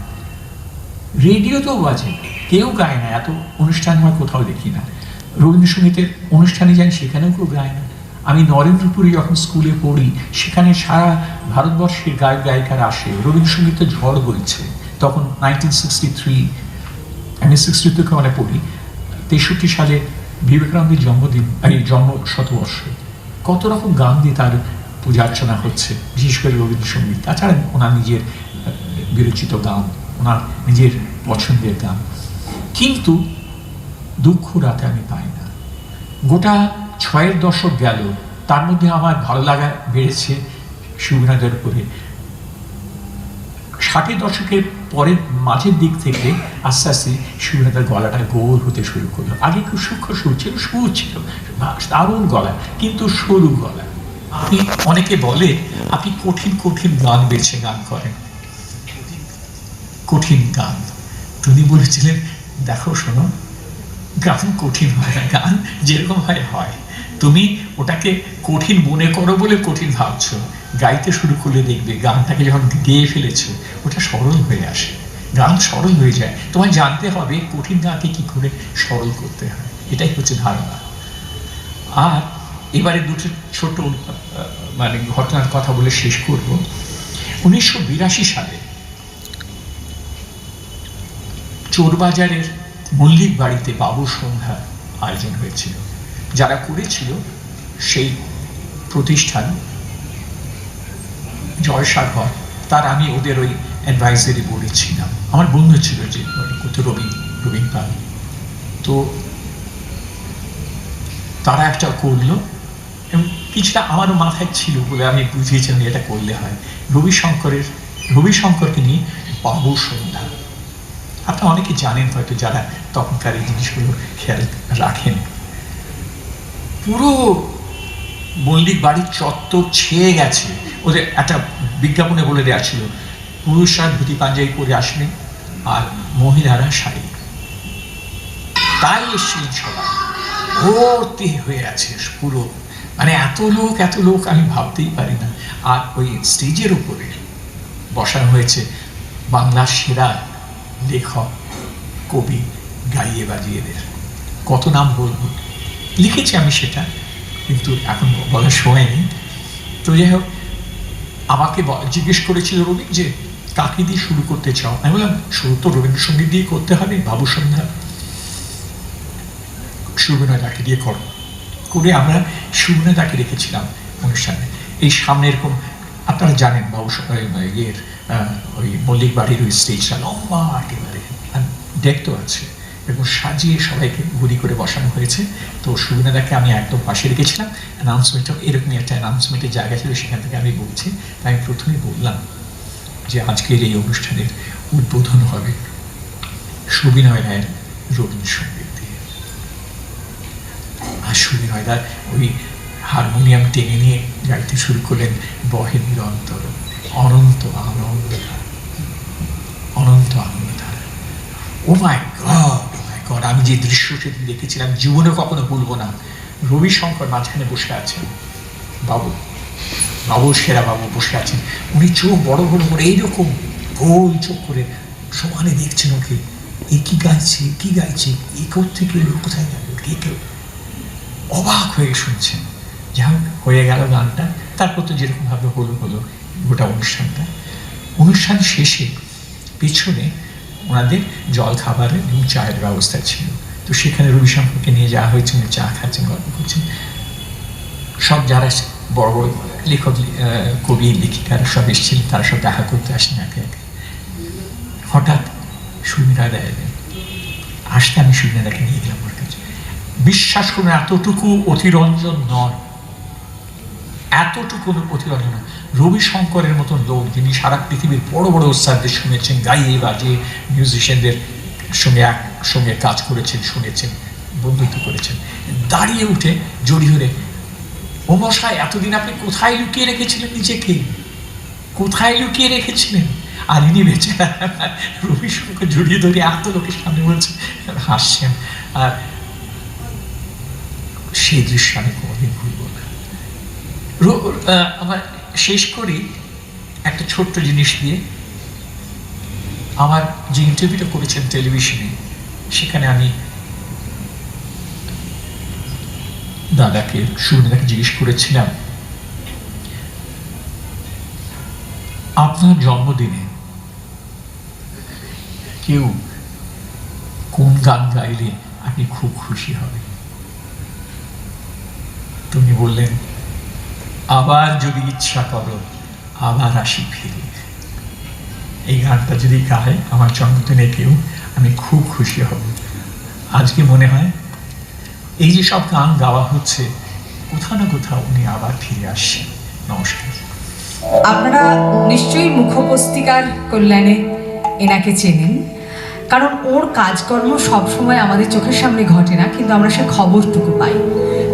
রেডিওতেও বাজে, কেউ গায় না, এত অনুষ্ঠান হয় কোথাও দেখি না। রবীন্দ্রসঙ্গীতের অনুষ্ঠানে যাই, সেখানেও কেউ গায় না। আমি নরেন্দ্রপুরে যখন স্কুলে পড়ি, সেখানে সারা ভারতবর্ষের গায়ক গায়িকারা আসে, রবীন্দ্রসঙ্গীতে ঝড় বইছে। তখন 1963, আমি 62 মানে পড়ি। 63 সালে বিবেকানন্দের জন্ম শতবর্ষ। কত রকম গান দিয়ে তার পূজা অর্চনা হচ্ছে, বিশেষ করে রবীন্দ্রসঙ্গীত। তাছাড়া ওনার নিজের বিরচিত গান, ওনার নিজের পছন্দের গান। কিন্তু দুঃখ রাতে আমি পাই না। গোটা 6 দশক গেল, তার মধ্যে আমার ভালো লাগা বেড়েছে সুবিনয়ের উপরে। 60 দশকের পরের মাঝের দিক থেকে আস্তে আস্তে সুবিনয়ের গলাটা গোল হতে শুরু করলো। আগে খুব সূক্ষ্ম সুর ছিল, দারুণ গলা, কিন্তু সরু গলা। আপনি অনেকে বলে আপনি কঠিন গান বেছে গান করেন, কঠিন গান। তিনি বলেছিলেন, দেখো শোনো, গান কঠিন হয় না, গান যেরকম হয়। তুমি ওটাকে কঠিন মনে করো বলে কঠিন ভাবছো, গাইতে শুরু করলে দেখবে গানটাকে যখন গেয়ে ফেলেছো, ওটা সরল হয়ে আসে, গান সরল হয়ে যায়। তোমায় জানতে হবে কঠিন গানকে কি করে সরল করতে হয়, এটাই হচ্ছে ধারণা। আর এবারে দুটো ছোট ঘটনার কথা বলে শেষ করব। 1982 সালে চোরবাজারের মল্লিক বাড়িতে বাবু সন্ধ্যার আয়োজন হয়েছিল। যারা করেছিল সেই প্রতিষ্ঠান জয়সাগর, তার আমি ওদের ওই অ্যাডভাইজারি বোর্ডে ছিলাম। আমার বন্ধু ছিল যে রবীন পাল। তো তারা একটা করলো এবং কিছুটা আমারও মাথায় ছিল বলে আমি বুঝিয়েছিলাম এটা করলে হয়। রবিশঙ্করকে নিয়ে বাবু সন্ধ্যা। আপনারা অনেকে জানেন হয়তো, যারা তখনকার এই জিনিসগুলো খেয়াল রাখেন। পুরো মল্লিক বাড়ির চত্বর ছেয়ে গেছে। ওদের একটা বিজ্ঞাপনে বলে দেওয়া ছিল, পুরুষরা ধুতি পাঞ্জাবি পরে আসবেন আর মহিলারা শাড়ি। তাই এসেছিলেন সবাই, ভর্তি হয়ে আছে পুরো, এত লোক আমি ভাবতেই পারি না। আর ওই স্টেজের উপরে বসানো হয়েছে বাংলার সেরা লেখক, কবি, গাইয়ে বাজিয়েদের। কত নাম বলবো, লিখেছি আমি সেটা, কিন্তু এখন বলার সময় নেই। তো যাই হোক, আমাকে জিজ্ঞেস করেছিল রবি যে কাকে দিয়ে শুরু করতে চাও। আমি বললাম, শুরু তো রবীন্দ্রসঙ্গীত দিয়ে করতে হবে, বাবু সন্ধ্যা। সুবিনয় দাকে দিয়ে করে আমরা সুবিনয় দাকে রেখেছিলাম অনুষ্ঠানে। এই সামনে এরকম, আপনারা জানেন বাবু ওই মল্লিক বাড়ির ওই স্টেজটা লম্বা একেবারে, ডেক তো আছে, এবং সাজিয়ে সবাইকে ঘুরি করে বসানো হয়েছে। তো সুবিনাদাকে আমি একদম পাশে রেখেছিলাম। অ্যানাউন্সমেন্টও এরকমই একটা অ্যানাউন্সমেন্টের জায়গা ছিল, সেখান থেকে আমি বলছি। তাই আমি প্রথমেই বললাম যে আজকের এই অনুষ্ঠানের উদ্বোধন হবে সুবিনয় রায়ের রবীন্দ্রসঙ্গীত দিয়ে। আর সুবিনয় রায় ওই হারমোনিয়াম টেনে নিয়ে গাইতে শুরু করলেন বহে নিরন্তর অনন্ত আনন্দ, অনন্ত আনন্দধারা। ও মাই গড, আমি যে দৃশ্য সেদিন দেখেছিলাম জীবনে কখনো ভুলবো না। রবিশঙ্কর মাঝখানে বসে আছেন, বাবু সেরা বাবু বসে আছেন। উনি চোখ বড় বড় করে এইরকম গোল চোখ করে সমানে দেখছেন ওকে, এ কি গাইছে কি গাইছে, এ থেকে কোথায় গেল, কে কেউ অবাক হয়ে শুনছেন। যা হয়ে গেল গানটা, তারপর তো যেরকমভাবে হলো গোটা অনুষ্ঠানটা। অনুষ্ঠান শেষে পিছনে ওনাদের জল খাবারের এবং চায়ের ব্যবস্থা ছিল। তো সেখানে রবিশঙ্করকে নিয়ে যাওয়া হয়েছে, উনি চা খাচ্ছেন, গল্প করছেন। সব যারা বড় বড় লেখক, কবি, লেখিকারা সব এসেছিলেন, তারা সব দেখা করতে আসেন একে একে। হঠাৎ সুবিনয়দা এলেন। আসতে আমি সুবিনয়দাকে নিয়ে গেলাম ওর কাছে। বিশ্বাস করুন, এতটুকু অতিরঞ্জন নয়, এতটুকু অতিরঞ্জন নয়। রবিশঙ্করের মতন লোক, যিনি সারা পৃথিবীর বড় বড় ওস্তাদদের শুনেছেন, গাইয়ে বাজিয়ে মিউজিশিয়ানদের সঙ্গে কাজ করেছেন, শুনেছেন, বন্ধুত্ব করেছেন, দাঁড়িয়ে উঠে জড়িয়ে ধরে, ও মশাই এতদিন আপনি কোথায় লুকিয়ে রেখেছিলেন নিজেকে, কোথায় লুকিয়ে রেখেছিলেন? আর ইনি বেঁচে রবিশঙ্কর জড়িয়ে ধরে এত লোকের সামনে বলছে, হাসছেন। আর সেই দৃশ্য আমি কোনোদিন ভুলব না। আমার শেষ করি একটা ছোট্ট জিনিস দিয়ে। আমার যে ইন্টারভিউটা করেছেন টেলিভিশনে, সেখানে আমি দাদাকে সুবিনাদাকে জিজ্ঞেস করেছিলাম, আপনার জন্মদিনে কেউ কোন গান গাইলে আপনি খুব খুশি হবেন? তুমি বললেন, আবার যদি ইচ্ছা করো আবার আসি ফিরে। এই গানটা যদি গায় আমার জন্মদিনে কেউ, আমি খুব খুশি হব। আজকে মনে হয় এই যে সব গান গাওয়া হচ্ছে, কোথাও না কোথাও উনি আবার ফিরে আসছেন। নমস্কার। আপনারা নিশ্চয়ই মুখোপস্তিকার কল্যাণে এনাকে চেনেন, কারণ ওর কাজকর্ম সবসময় আমাদের চোখের সামনে ঘটে না, কিন্তু আমরা সে খবরটুকু পাই।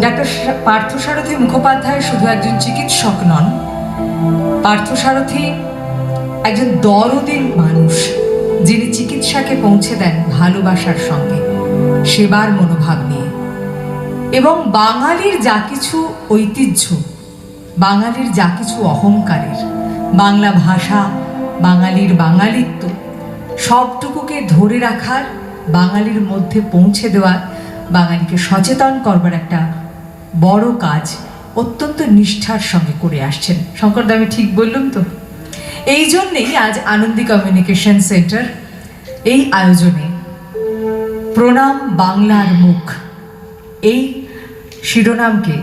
ডাক্তার পার্থসারথী মুখোপাধ্যায় শুধু একজন চিকিৎসক নন, পার্থসারথী একজন দরদি মানুষ, যিনি চিকিৎসাকে পৌঁছে দেন ভালোবাসার সঙ্গে, সেবার মনোভাব নিয়ে। এবং বাঙালির যা কিছু ঐতিহ্য, বাঙালির যা কিছু অহংকারের, বাংলা ভাষা, বাঙালির বাঙালিত্ব, সবটুকুকে ধরে রাখার, বাঙালির মধ্যে পৌঁছে দেওয়ার, বাঙালিকে সচেতন করবার একটা বড় কাজ অত্যন্ত নিষ্ঠার সঙ্গে করে আসছেন। শঙ্করদা, আমি ঠিক বললাম তো? এই জন্যেই আজ আনন্দী কমিউনিকেশন সেন্টার এই আয়োজনে প্রণাম বাংলার মুখ, এই শিরোনামকে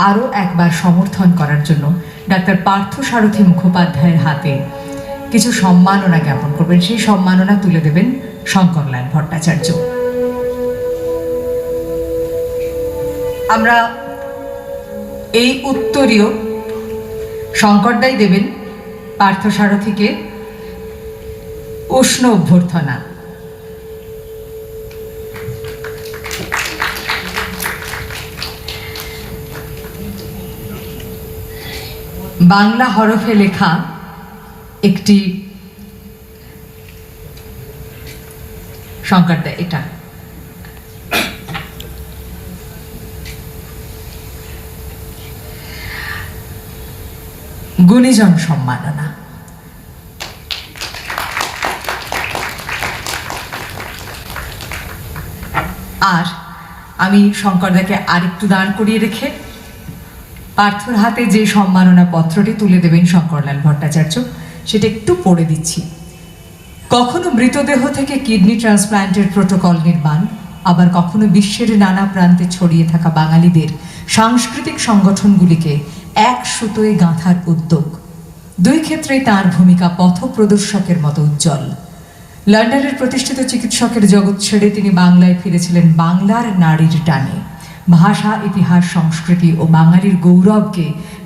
আরও একবার সমর্থন করার জন্য ডাক্তার পার্থসারথী মুখোপাধ্যায়ের হাতে কিছু সম্মাননা জ্ঞাপন করবেন। সেই সম্মাননা তুলে দেবেন শঙ্করলাল ভট্টাচার্য। আমরা এই উত্তরীয় শঙ্করদাই দেবেন পার্থসারথীকে উষ্ণ অভ্যর্থনা। বাংলা হরফে লেখা একটি, শঙ্করদা এটা গুণীজন সম্মাননা। আর আমি শঙ্করদাকে আরেকটু দাঁড় করিয়ে রেখে পার্থর হাতে যে সম্মাননা পত্রটি তুলে দেবেন শঙ্করলাল ভট্টাচার্য, সেটা একটু পড়ে দিচ্ছি। কখনো মৃতদেহ থেকে কিডনি ট্রান্সপ্লান্টের প্রোটোকল নির্মাণ, আবার কখনো বিশ্বের নানা প্রান্তে ছড়িয়ে থাকা বাঙালিদের সাংস্কৃতিক সংগঠনগুলিকে এক সুতোয় গাঁথার উদ্যোগ, দুই ক্ষেত্রেই তাঁর ভূমিকা পথপ্রদর্শকের মতো উজ্জ্বল। লন্ডনের প্রতিষ্ঠিত চিকিৎসকের জগৎ ছেড়ে তিনি বাংলায় ফিরেছিলেন বাংলার নারীর টানে, ভাষা, ইতিহাস, সংস্কৃতি ও বাঙালির গৌরবকে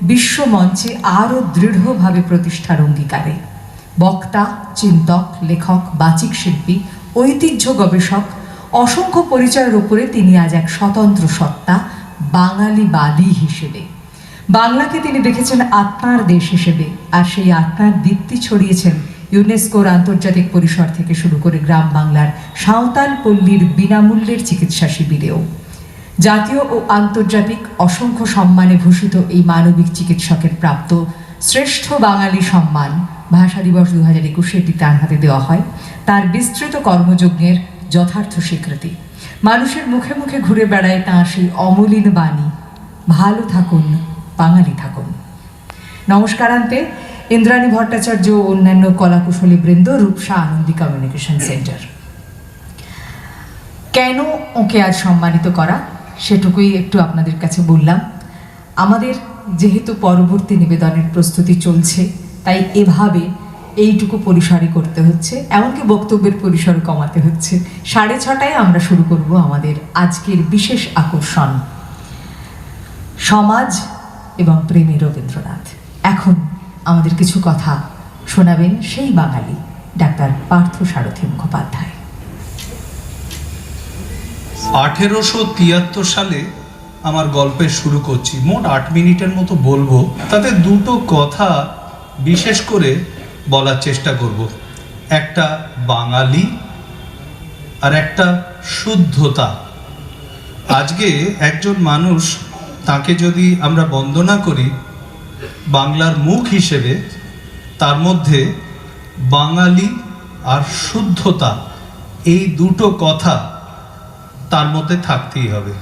বিশ্বমঞ্চে আরও দৃঢ়ভাবে প্রতিষ্ঠার অঙ্গীকারে। বক্তা, চিন্তক, লেখক, বাচিক শিল্পী, ঐতিহ্য গবেষক, অসংখ্য পরিচয়ের উপরে তিনি আজ এক স্বতন্ত্র সত্তা, বাঙালিবাদী হিসেবে। বাংলাকে তিনি দেখেছেন আত্মার দেশ হিসেবে, আর সেই আত্মার দীপ্তি ছড়িয়েছেন ইউনেস্কোর আন্তর্জাতিক পরিসর থেকে শুরু করে গ্রাম বাংলার সাঁওতাল পল্লীর বিনামূল্যের চিকিৎসা শিবিরেও। জাতীয় ও আন্তর্জাতিক অসংখ্য সম্মানে ভূষিত এই মানবিক চিকিৎসকের প্রাপ্ত শ্রেষ্ঠ বাঙালি সম্মান ভাষা দিবস 2021 এটি তার হাতে দেওয়া হয়। তার বিস্তৃত কর্মযজ্ঞের যথার্থ স্বীকৃতি। মানুষের মুখে মুখে ঘুরে বেড়ায় তাঁর সেই অমলিন বাণী, ভালো থাকুন, বাঙালি থাকুন। নমস্কারান্তে ইন্দ্রাণী ভট্টাচার্য ও অন্যান্য কলাকুশলী বৃন্দ, রূপসা আনন্দী কমিউনিকেশন সেন্টার। কেন ওকে আজ সম্মানিত করা সেটুকুই একটু আপনাদের কাছে বললাম। আমাদের যেহেতু পরবর্তী নিবেদনের প্রস্তুতি চলছে, তাই এভাবে এইটুকু পরিসরে করতে হচ্ছে, এমনকি বক্তব্যের পরিসর কমাতে হচ্ছে। 6:30টায় আমরা শুরু করব আমাদের আজকের বিশেষ আকর্ষণ, সমাজ এবং প্রেমী রবীন্দ্রনাথ। এখন আমাদের কিছু কথা শোনাবেন সেই বাঙালি ডাক্তার পার্থসারথী মুখোপাধ্যায়। 1873 সালে আমার গল্পের শুরু করছি। মোট 8 মিনিটের মতো বলবো, তাতে দুটো কথা বিশেষ করে বলার চেষ্টা করব। একটা বাঙালি আর একটা শুদ্ধতা। আজকে একজন মানুষ, তাকে যদি আমরা বন্দনা করি বাংলার মুখ হিসেবে, তার মধ্যে বাঙালি আর শুদ্ধতা এই দুটো কথা তার মধ্যে থাকতেই হবে।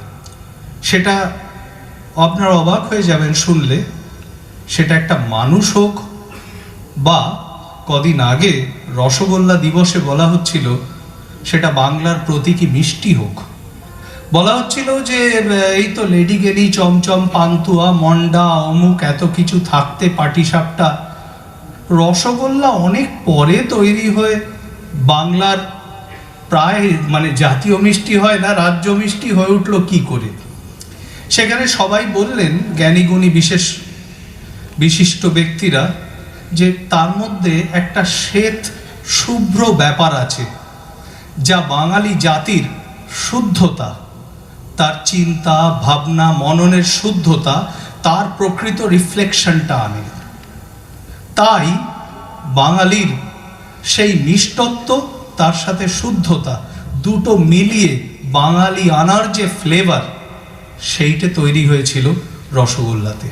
সেটা আপনারা অবাক হয়ে যাবেন শুনলে, সেটা একটা মানুষ হোক বা কদিন আগে রসগোল্লা দিবসে বলা হচ্ছিল সেটা বাংলার প্রতীকী মিষ্টি হোক। বলা হচ্ছিল যে এই তো লেডিকেনি, চমচম, পান্তুয়া, মন্ডা, অমুক এত কিছু থাকতে পাটিসাপটা। রসগোল্লা অনেক পরে তৈরি হয়ে বাংলার প্রায় জাতীয় মিষ্টি হয় না, রাজ্য মিষ্টি হয়ে উঠলো কি করে? সেখানে সবাই বললেন, জ্ঞানীগুণী বিশিষ্ট ব্যক্তিরা, যে তার মধ্যে একটা শ্বেত শুভ্র ব্যাপার আছে, যা বাঙালি জাতির শুদ্ধতা, তার চিন্তা ভাবনা মননের শুদ্ধতা, তার প্রকৃত রিফ্লেকশনটা আনে। তাই বাঙালির সেই মিষ্টত্ব, তার সাথে শুদ্ধতা দুটো মিলিয়ে বাঙালি আনার যে ফ্লেভার, সেইটা তৈরি হয়েছিল রসগোল্লাতে।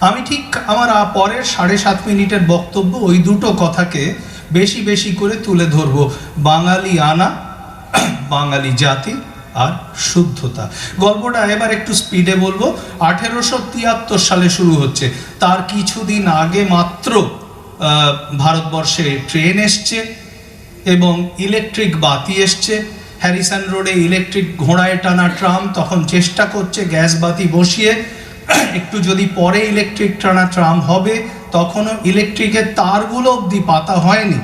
আমি ঠিক আমার পরের 7.5 মিনিটের বক্তব্য ওই দুটো কথাকে বেশি বেশি করে তুলে ধরবো, বাঙালি আনা, বাঙালি জাতি আর শুদ্ধতা। গল্পটা এবার একটু স্পিডে বলবো। 1873 সালে শুরু হচ্ছে। তার কিছুদিন আগে মাত্র ভারতবর্ষে ট্রেন এসছে এবং ইলেকট্রিক বাতি এসছে। হ্যারিসন রোডে ইলেকট্রিক ঘোড়ায় টানা ট্রাম তখন চেষ্টা করছে গ্যাস বাতি বসিয়ে একটু যদি পরে ইলেকট্রিক টানা ট্রাম হবে, তখনও ইলেকট্রিকের তারগুলো অবধি পাতা হয়নি।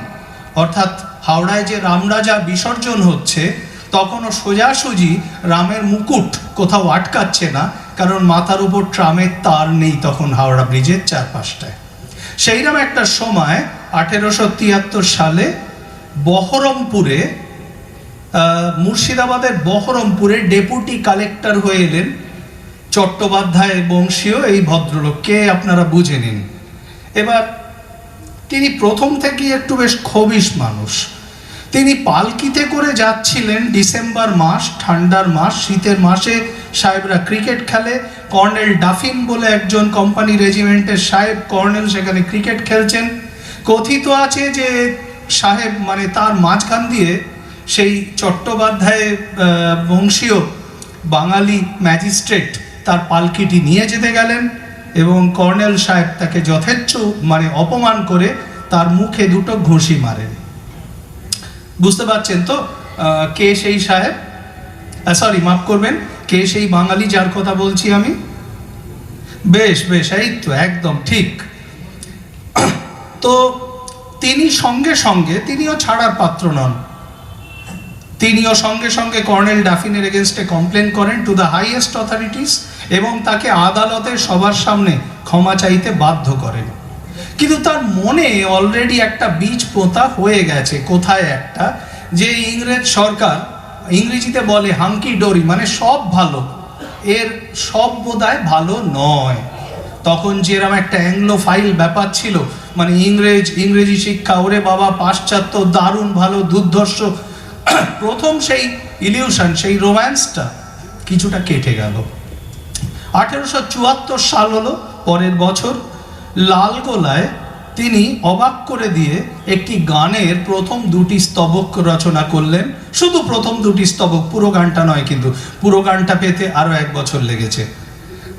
অর্থাৎ হাওড়ায় যে রামরাজা বিসর্জন হচ্ছে, তখনও সোজাসুজি রামের মুকুট কোথাও আটকাচ্ছে না, কারণ মাথার উপর ট্রামের তার নেই তখন হাওড়া ব্রিজের চারপাশটায়। সেইরকম একটা সময় 1873 সালে বহরমপুরে, মুর্শিদাবাদের বহরমপুরে ডেপুটি কালেক্টর হয়ে এলেন চট্টোপাধ্যায় বংশীয় এই ভদ্রলোক। কে আপনারা বুঝে নিন। এবার তিনি প্রথম থেকেই একটু বেশ খবিশ মানুষ। তিনি পালকিতে করে যাচ্ছিলেন। ডিসেম্বর মাস, ঠান্ডার মাস, শীতের মাসে সাহেবরা ক্রিকেট খেলে। কর্নেল ডাফিন বলে একজন কোম্পানি রেজিমেন্টের সাহেব কর্নেল সেখানে ক্রিকেট খেলছেন। কথিত আছে যে সাহেব তার মাঝখান দিয়ে সেই চট্টোপাধ্যায় বংশীয় বাঙালি ম্যাজিস্ট্রেট তার পালকিটি নিয়ে যেতে গেলেন এবং কর্নেল সাহেব তাকে যথেচ্ছ অপমান করে তার মুখে দুটো ঘুষি মারেন। বুঝতে পারছেন তো কে সেই সাহেব? সরি, মাফ করবেন, কে সেই বাঙালি যার কথা বলছি আমি? বেশ বেশ, এই তো একদম ঠিক। তো তিনি সঙ্গে সঙ্গে, তিনিও ছাড়ার পাত্র নন, তিনিও সঙ্গে সঙ্গে কর্নেল ডাফিনের এগেনস্টে কমপ্লেন করেন টু দ্য হাইয়েস্ট অথরিটিস এবং তাকে আদালতের সবার সামনে ক্ষমা চাইতে বাধ্য করেন। কিন্তু তার মনে অলরেডি একটা বীজ পোঁতা হয়ে গেছে, কোথায় একটা, যে ইংরেজ সরকার, ইংরেজিতে বলে হাঙ্কি ডোরি, মানে সব ভালো, এর সব বোধহয় ভালো নয়। তখন যেরকম একটা অ্যাংলোফাইল ব্যাপার ছিল, মানে ইংরেজি শিক্ষা, ওরে বাবা পাশ্চাত্য দারুণ ভালো, দুর্ধর্ষ, প্রথম সেই ইলিউশন, সেই রোম্যান্সটা কিছুটা কেটে গেল। 1874 সাল হলো, পরের বছর লালগোলায় তিনি অবাক করে দিয়ে একটি গানের প্রথম দুটি স্তবক রচনা করলেন। শুধু প্রথম দুটি স্তবক, পুরো গানটা নয়, কিন্তু পুরো গানটা পেতে আরো 1 বছর লেগেছে।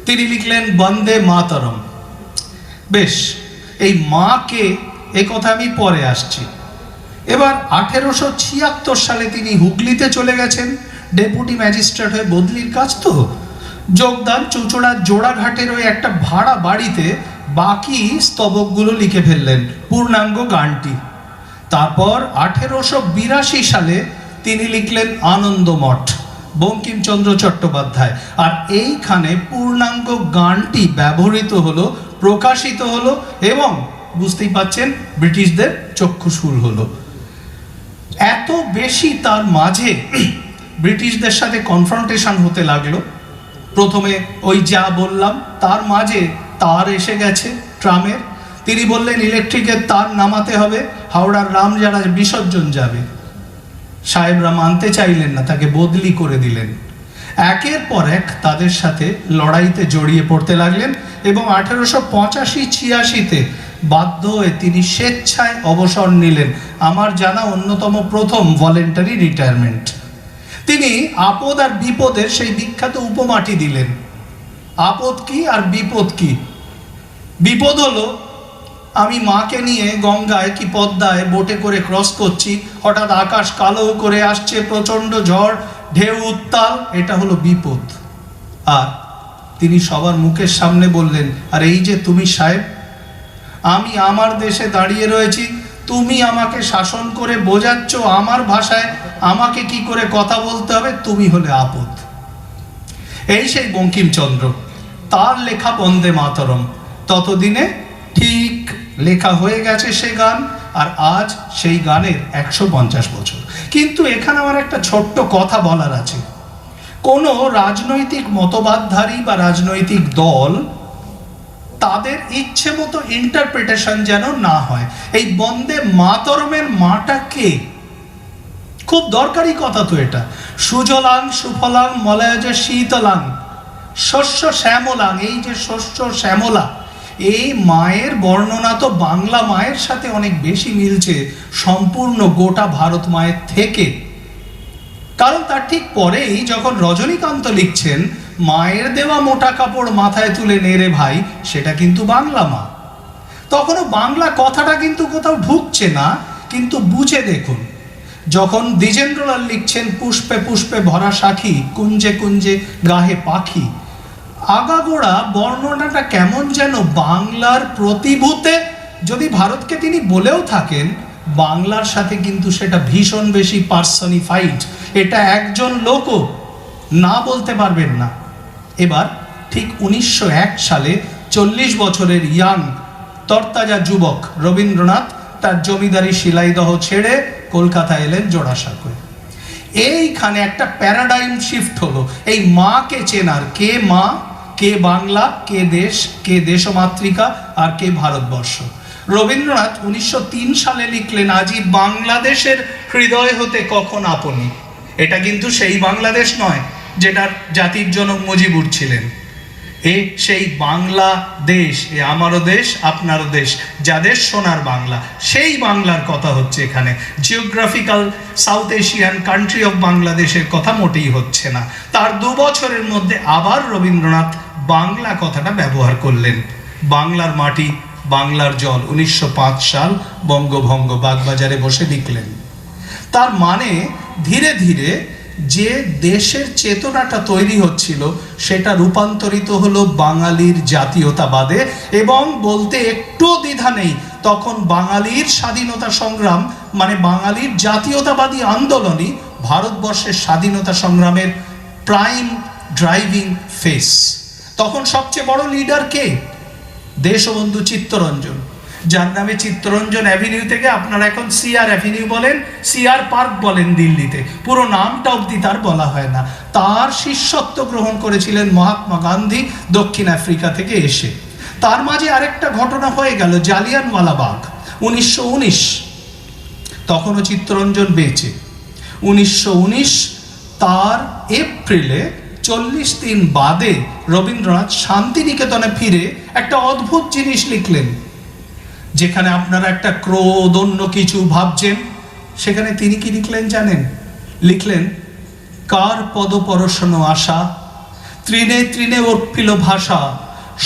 তিনি লিখলেন বন্দে মাতরম। বেশ, এই মাকে, এ কথা আমি পরে আসছি। এবার 1876 সালে তিনি হুগলিতে চলে গেছেন, ডেপুটি ম্যাজিস্ট্রেট হয়ে, বদলির কাজ তো, যোগদান চুঁচুড়ার জোড়াঘাটের ওই একটা ভাড়া বাড়িতে বাকি স্তবকগুলো লিখে ফেললেন, পূর্ণাঙ্গ গানটি। তারপর 1882 সালে তিনি লিখলেন আনন্দমঠ, বঙ্কিমচন্দ্র চট্টোপাধ্যায়, আর এইখানে পূর্ণাঙ্গ গানটি ব্যবহৃত হলো, প্রকাশিত হলো এবং বুঝতেই পাচ্ছেন ব্রিটিশদের চক্ষুশূল হলো। এত বেশি তার মাঝে ব্রিটিশদের সাথে কনফ্রন্টেশন হতে লাগলো। প্রথমে ওই যা বললাম, তার মাঝে তার এসে গেছে ট্রামের, তিনি বললেন ইলেকট্রিকের তার নামাতে হবে, হাওড়ার রামজারা বিসর্জন যাবে। সাহেবরা মানতে চাইলেন না, তাকে বদলি করে দিলেন। একের পর এক তাদের সাথে লড়াইতে জড়িয়ে পড়তে লাগলেন এবং 1885-86-তে বাধ্য হয়ে তিনি স্বেচ্ছায় অবসর নিলেন, আমার জানা অন্যতম প্রথম ভলেন্টারি রিটায়ারমেন্ট। তিনি আপদ আর বিপদের সেই বিখ্যাত উপমাটি দিলেন। আপদ কি আর বিপদ কি? বিপদ হলো, আমি মাকে নিয়ে গঙ্গায় কি পদ্মায় বোটে করে ক্রস করছি, হঠাৎ আকাশ কালো করে আসছে, প্রচন্ড ঝড়, ঢেউ উত্তাল, এটা হলো বিপদ। আর তিনি সবার মুখের সামনে বললেন, আর এই যে তুমি সাহেব, আমি আমার দেশে দাঁড়িয়ে রয়েছি, তুমি আমাকে শাসন করে বোঝাচ্ছ আমার ভাষায় আমাকে কি করে কথা বলতে হবে, তুমি হলে আপদ। এই সেই বঙ্কিমচন্দ্র, তার লেখা বন্দে মাতরম। ততদিনে ঠিক লেখা হয়ে গেছে সে গান, আর আজ সেই গানের 150 বছর। কিন্তু এখানে আমার একটা ছোট্ট কথা বলার আছে। কোনো রাজনৈতিক মতবাদধারী বা রাজনৈতিক দল তাদের ইচ্ছে মতো ইন্টারপ্রিটেশন যেন না হয়। এই বন্দে মাতরমের মাটা কে? খুব দরকারি কথা তো এটা। সুজলাং সুফলাং মলয়জ শীতলাং শস্য শ্যামলাং, এই যে শস্য শ্যামলা, এই মায়ের বর্ণনা তো বাংলা মায়ের সাথে অনেক বেশি মিলছে সম্পূর্ণ গোটা ভারত মায়ের থেকে। কারণ তার ঠিক পরেই যখন রজনীকান্ত লিখছেন মায়ের দেওয়া মোটা কাপড় মাথায় তুলে নেড়ে ভাই, সেটা কিন্তু বাংলা মা। তখনও বাংলা কথাটা কিন্তু কোথাও ঢুকছে না। কিন্তু বুঝে দেখুন, যখন দ্বিজেন্দ্রলাল লিখছেন পুষ্পে পুষ্পে ভরা সাখী, কুঞ্জে কুঞ্জে গাহে পাখি, আগাগোড়া বর্ণনাটা কেমন যেন বাংলার প্রতিভূতে। যদি ভারতকে তিনি বলেও থাকেন, বাংলার সাথে কিন্তু সেটা ভীষণ বেশি পার্সনিফাইড। এটা একজন লোকও না বলতে পারবেন না। এবার ঠিক 1901 সালে 40 বছরের ইয়াং তরতাজা যুবক রবীন্দ্রনাথ তার জমিদারি শিলাইদহ ছেড়ে কলকাতা এলেন জোড়াসাঁকোয়। এইখানে একটা প্যারাডাইম শিফট হলো, এই মাকে চেনার, কে মা, কে বাংলা, কে দেশ, কে দেশমাতৃকা আর কে ভারতবর্ষ। রবীন্দ্রনাথ 1903 সালে লিখলেন, আজি বাংলাদেশের হৃদয় হতে কখন আপনি। এটা কিন্তু সেই বাংলাদেশ নয় যেটার জাতির জনক মুজিবুর ছিলেন। এ সেই বাংলাদেশ, এ আমারও দেশ আপনারও দেশ, যাদের সোনার বাংলা, সেই বাংলার কথা হচ্ছে এখানে। Geographical south Asian country of বাংলাদেশের কথা মোটেই হচ্ছে না। তার 2 বছরের মধ্যে আবার রবীন্দ্রনাথ বাংলা কথাটা ব্যবহার করলেন। বাংলার মাটি, বাংলার জল, 1905 সাল বঙ্গভঙ্গ, বাগবাজারে বসে লিখলেন। তার মানে ধীরে ধীরে যে দেশের চেতনাটা তৈরি হচ্ছিল সেটা রূপান্তরিত হলো বাঙালির জাতীয়তাবাদে। এবং বলতে একটু দ্বিধা নেই, তখন বাঙালির স্বাধীনতা সংগ্রাম মানে বাঙালির জাতীয়তাবাদী আন্দোলনই ভারতবর্ষের স্বাধীনতা সংগ্রামের প্রাইম ড্রাইভিং ফেস। তখন সবচেয়ে বড় লিডার কে? দেশবন্ধু চিত্তরঞ্জন, যার নামে চিত্তরঞ্জন অ্যাভিনিউ থেকে আপনারা এখন সিআর অ্যাভিনিউ বলেন, সিআর পার্ক বলেন দিল্লিতে, পুরো নামটা অবধি তার বলা হয় না। তার শিষ্যত্ব গ্রহণ করেছিলেন মহাত্মা গান্ধী দক্ষিণ আফ্রিকা থেকে এসে। তার মাঝে আরেকটা ঘটনা হয়ে গেল, জালিয়ানওয়ালাবাগ 1919, তখনও চিত্তরঞ্জন বেঁচে। 1919 তার এপ্রিলে 40 দিন বাদে রবীন্দ্রনাথ শান্তিনিকেতনে ফিরে একটা অদ্ভুত জিনিস লিখলেন। যেখানে আপনারা একটা ক্রোধ অন্য কিছু ভাবছেন, সেখানে তিনি কি লিখলেন জানেন? লিখলেন, কার পদপরশন আশা, তৃণে তৃণে অর্পিল ভাষা,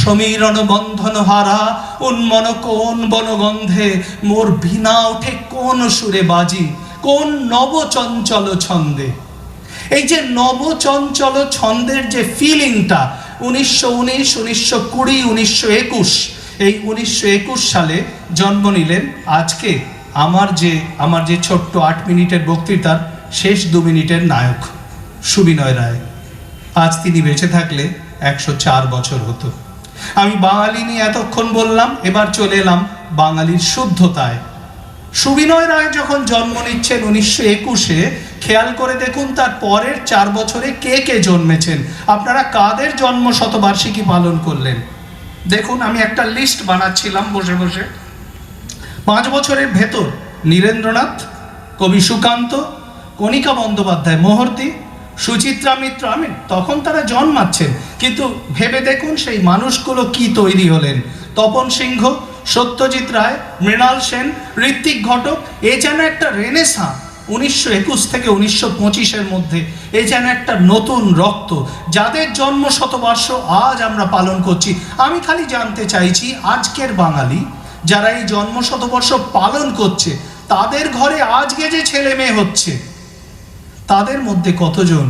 সমীরণ বন্ধন হারা, উন্মন কোন বনগন্ধে, মোর ভিনা ওঠে কোন সুরে বাজি, কোন নবচঞ্চল ছন্দে। এই যে নবচঞ্চল ছন্দের যে ফিলিংটা 1919, 1920, 1921, এই 1921 সালে জন্ম নিলেন আজকে আমার যে ছোট্ট 8 মিনিটের বক্তৃতার শেষ 2 মিনিটের নায়ক সুবিনয় রায়। আজ তিনি বেঁচে থাকলে 104 বছর হতো। আমি বাঙালি নিয়ে এতক্ষণ বললাম, এবার চলে এলাম বাঙালির শুদ্ধতায়। সুবিনয় রায় যখন জন্ম নিচ্ছেন 1921-এ, খেয়াল করে দেখুন তার পরের 4 বছরে কে কে জন্মেছেন, আপনারা কাদের জন্ম শতবার্ষিকী পালন করলেন। দেখুন, আমি একটা লিস্ট বানাচ্ছিলাম বসে বসে। 5 বছরের ভেতর নীরেন্দ্রনাথ, কবি সুকান্ত, কণিকা বন্দ্যোপাধ্যায় মহর্তি, সুচিত্রা মিত্র, আমি তখন তারা জন্মাচ্ছেন, কিন্তু ভেবে দেখুন সেই মানুষগুলো কি তৈরি হলেন। তপন সিংহ, সত্যজিৎ রায়, মৃণাল সেন, ঋত্বিক ঘটক, এ যেন একটা রেনেসাঁ 1921 থেকে 1925-এর মধ্যে। এ যেন একটা নতুন রক্ত, যাদের জন্ম শতবর্ষ আজ আমরা পালন করছি। আমি খালি জানতে চাইছি, আজকের বাঙালি যারা এই জন্ম শতবর্ষ পালন করছে, তাদের ঘরে আজকে যে ছেলে মেয়ে হচ্ছে, তাদের মধ্যে কতজন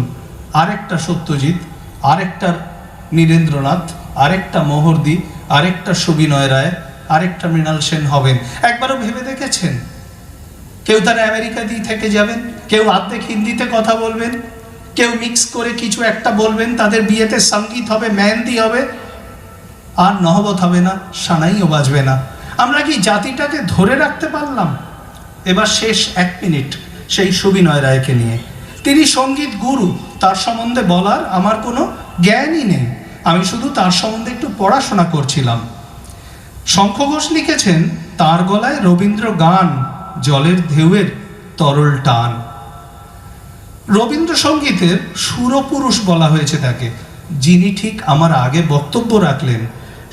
আরেকটা সত্যজিৎ, আরেকটা নীরেন্দ্রনাথ, আরেকটা মহর্দি, আরেকটা সুবিনয় রায়, আরেকটা মৃণাল সেন হবেন? একবারও ভেবে দেখেছেন? কেউ তারা আমেরিকা দিয়ে থেকে যাবেন, কেউ অর্ধেক হিন্দিতে কথা বলবেন, কেউ মিক্স করে কিছু একটা বলবেন, তাদের বিয়েতে সঙ্গীত হবে, মেহেন্দি হবে, আর নহবত হবে না, সানাইও বাজবে না। আমরা কি জাতিটাকে ধরে রাখতে পারলাম? এবার শেষ 1 মিনিট সেই সুবিনয় রায়কে নিয়ে। তিনি সঙ্গীত গুরু, তার সম্বন্ধে বলার আমার কোনো জ্ঞানই নেই, আমি শুধু তার সম্বন্ধে একটু পড়াশোনা করছিলাম। শঙ্খ ঘোষ লিখেছেন, তার গলায় রবীন্দ্র গান, জলের ঢেউয়ের তরল টান। রবীন্দ্রসঙ্গীতের সুরপুরুষ বলা হয়েছে তাকে। যিনি ঠিক আমার আগে বক্তব্য রাখলেন,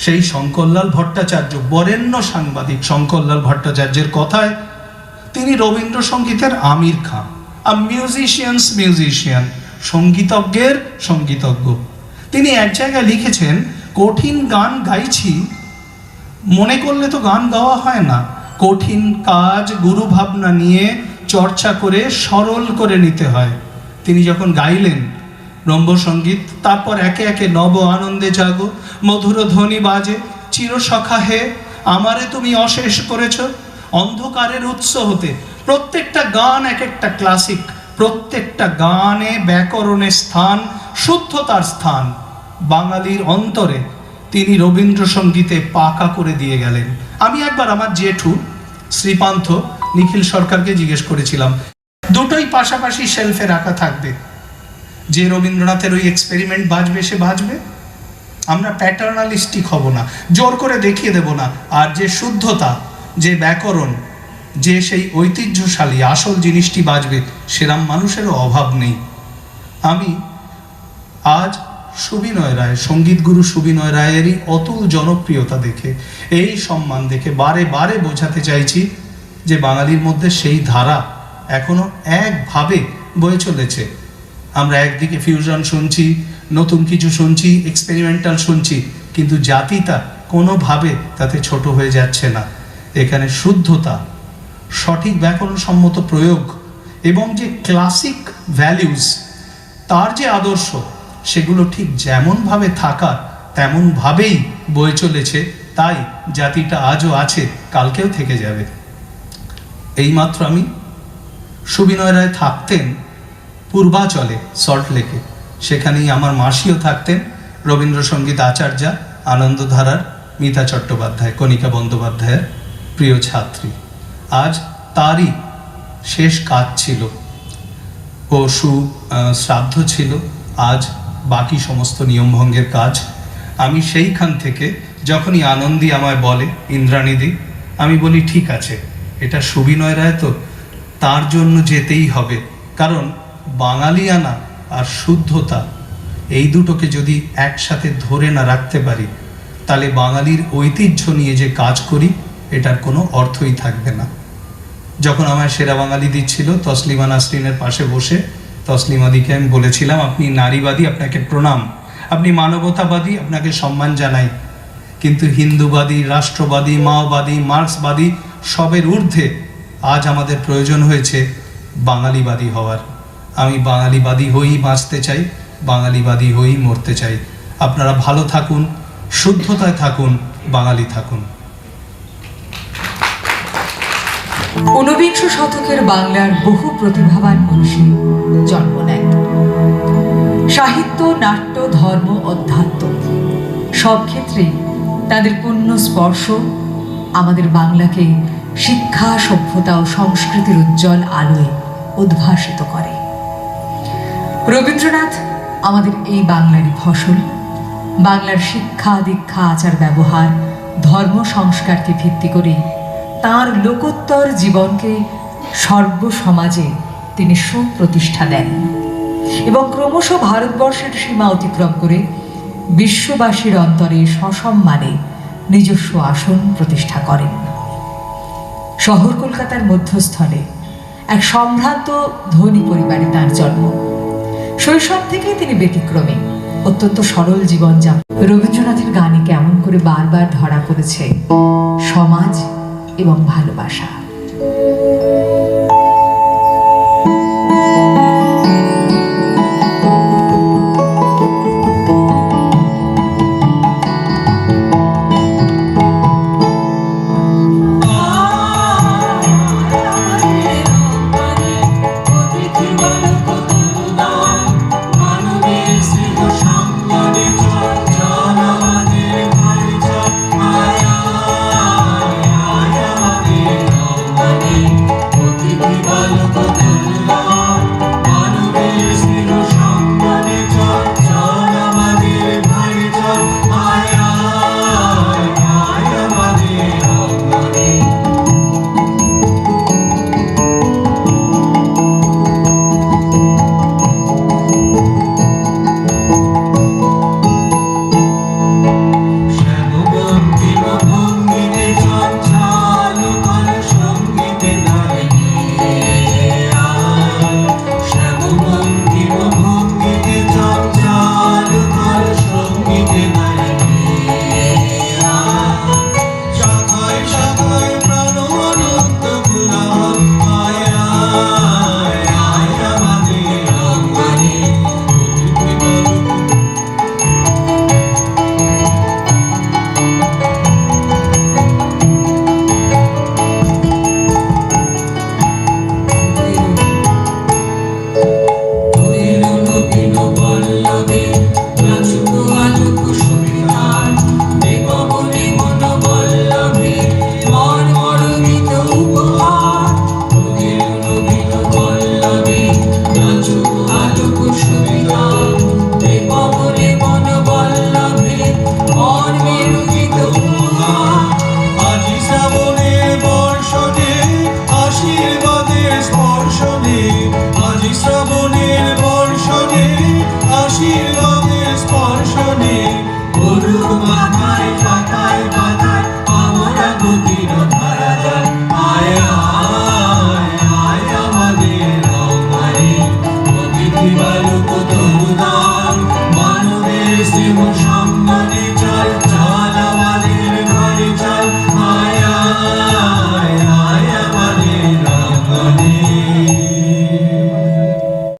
সেই শঙ্করলাল ভট্টাচার্য, বরেণ্য সাংবাদিক শঙ্করলাল ভট্টাচার্যের কথায় তিনি রবীন্দ্রসঙ্গীতের আমির খান, আ মিউজিশিয়ানস মিউজিশিয়ান, সঙ্গীতজ্ঞের সঙ্গীতজ্ঞ। তিনি এক জায়গায় লিখেছেন, কঠিন গান গাইছি মনে করলে তো গান গাওয়া হয় না, কঠিন কাজ গুরু ভাবনা নিয়ে চর্চা করে সরল করে নিতে হয়। তিনি যখন গাইলেন রম্ভসঙ্গীত, তারপর একে একে নব আনন্দে জাগো, মধুর ধ্বনি বাজে, চিরসখা হে আমারে তুমি অশেষ করেছ, অন্ধকারের উৎস হতে, প্রত্যেকটা গান এক একটা ক্লাসিক, প্রত্যেকটা গানে ব্যাকরণের স্থান, শুদ্ধতার স্থান। বাঙালির অন্তরে তিনি রবীন্দ্রসঙ্গীতে পাকা করে দিয়ে গেলেন। আমি একবার আমার জেঠু শ্রীপান্থ নিখিল সরকারকে জিজ্ঞেস করেছিলাম, দুটোই পাশাপাশি শেলফে রাখা থাকবে, যে রবীন্দ্রনাথের ওই এক্সপেরিমেন্ট বাজবে সে বাজবে, আমরা প্যাটার্নালিস্টিক হব না, জোর করে দেখিয়ে দেব না, আর যে শুদ্ধতা, যে ব্যাকরণ, যে সেই ঐতিহ্যশালী আসল জিনিসটি বাজবে, সেরাম মানুষেরও অভাব নেই। আমি আজ সুবিনয় রায়, সঙ্গীত গুরু সুবিনয় রায়েরই অতুল জনপ্রিয়তা দেখে, এই সম্মান দেখে বারে বারে বোঝাতে চাইছি যে বাঙালির মধ্যে সেই ধারা এখনো একভাবে বয়ে চলেছে। আমরা একদিকে ফিউশন শুনছি, নতুন কিছু শুনছি, এক্সপেরিমেন্টাল শুনছি, কিন্তু জাতিটা কোনোভাবে তাতে ছোট হয়ে যাচ্ছে না। এখানে শুদ্ধতা, সঠিক ব্যাকরণসম্মত প্রয়োগ এবং যে ক্লাসিক ভ্যালিউজ, তার যে আদর্শ, সেগুলো ঠিক যেমনভাবে থাকার তেমনভাবেই বয়ে চলেছে তাই জাতিটা আজও আছে, কালকেও থেকে যাবে। এইমাত্র আমি সুবিনয় রায় থাকতেন পূর্বাচলে, সল্টলেকে, সেখানেই আমার মাসিও থাকতেন, রবীন্দ্রসঙ্গীত আচার্যা, আনন্দধারার মিতা চট্টোপাধ্যায়, কণিকা বন্দ্যোপাধ্যায়ের প্রিয় ছাত্রী। আজ তারই শেষ কাজ ছিল, শ্রাদ্ধ ছিল, আজ বাকি সমস্ত নিয়মভঙ্গের কাজ। আমি সেইখান থেকে যখনই আনন্দী আমায় বলে, ইন্দ্রাণীদি, আমি বলি ঠিক আছে, এটা সুবিনয় রায় তো, তার জন্য যেতেই হবে। কারণ বাঙালিয়ানা আর শুদ্ধতা এই দুটোকে যদি একসাথে ধরে না রাখতে পারি, তাহলে বাঙালির ঐতিহ্য নিয়ে যে কাজ করি এটার কোনো অর্থই থাকবে না। যখন আমায় সেরা বাঙালি দিচ্ছিল, তসলিমা নাসরিনের পাশে বসে তসলিমাদিকে আমি বলেছিলাম, আপনি নারীবাদী, আপনাকে প্রণাম, আপনি মানবতাবাদী, আপনাকে সম্মান জানাই, কিন্তু হিন্দুবাদী, রাষ্ট্রবাদী, মাওবাদী, মার্ক্সবাদী সবের ঊর্ধ্বে আজ আমাদের প্রয়োজন হয়েছে বাঙালিবাদী হওয়ার। আমি বাঙালিবাদী হয়েই বাঁচতে চাই, বাঙালিবাদী হয়েই মরতে চাই। আপনারা ভালো থাকুন, শুদ্ধতায় থাকুন, বাঙালি থাকুন। ঊনবিংশ শতকের বাংলার বহু প্রতিভাবান মনীষী জন্ম নেন। সাহিত্য, নাট্য, ধর্ম, অধ্যাত্ম সব ক্ষেত্রেই তাদের পূর্ণ স্পর্শ আমাদের বাংলাকে শিক্ষা, সভ্যতা ও সংস্কৃতির উজ্জ্বল আলোয় উদ্ভাসিত করে। রবীন্দ্রনাথ আমাদের এই বাংলারই ফসল। বাংলার শিক্ষা, দীক্ষা, আচার ব্যবহার, ধর্ম সংস্কারকে ভিত্তি করে তাঁর লোকোত্তর জীবনকে সর্বসমাজে তিনি সুপ্রতিষ্ঠা দেন এবং ক্রমশ ভারতবর্ষের সীমা অতিক্রম করে বিশ্ববাসীর অন্তরে সসম্মানে নিজস্ব আসন প্রতিষ্ঠা করেন। শহর কলকাতার মধ্যস্থলে এক সম্ভ্রান্ত ধনী পরিবারে তাঁর জন্ম। শৈশব থেকেই তিনি ব্যতিক্রমী, অত্যন্ত সরল জীবনযাপন। রবীন্দ্রনাথের গানে কেমন করে বারবার ধরা পড়েছে সমাজ এবং ভালোবাসা।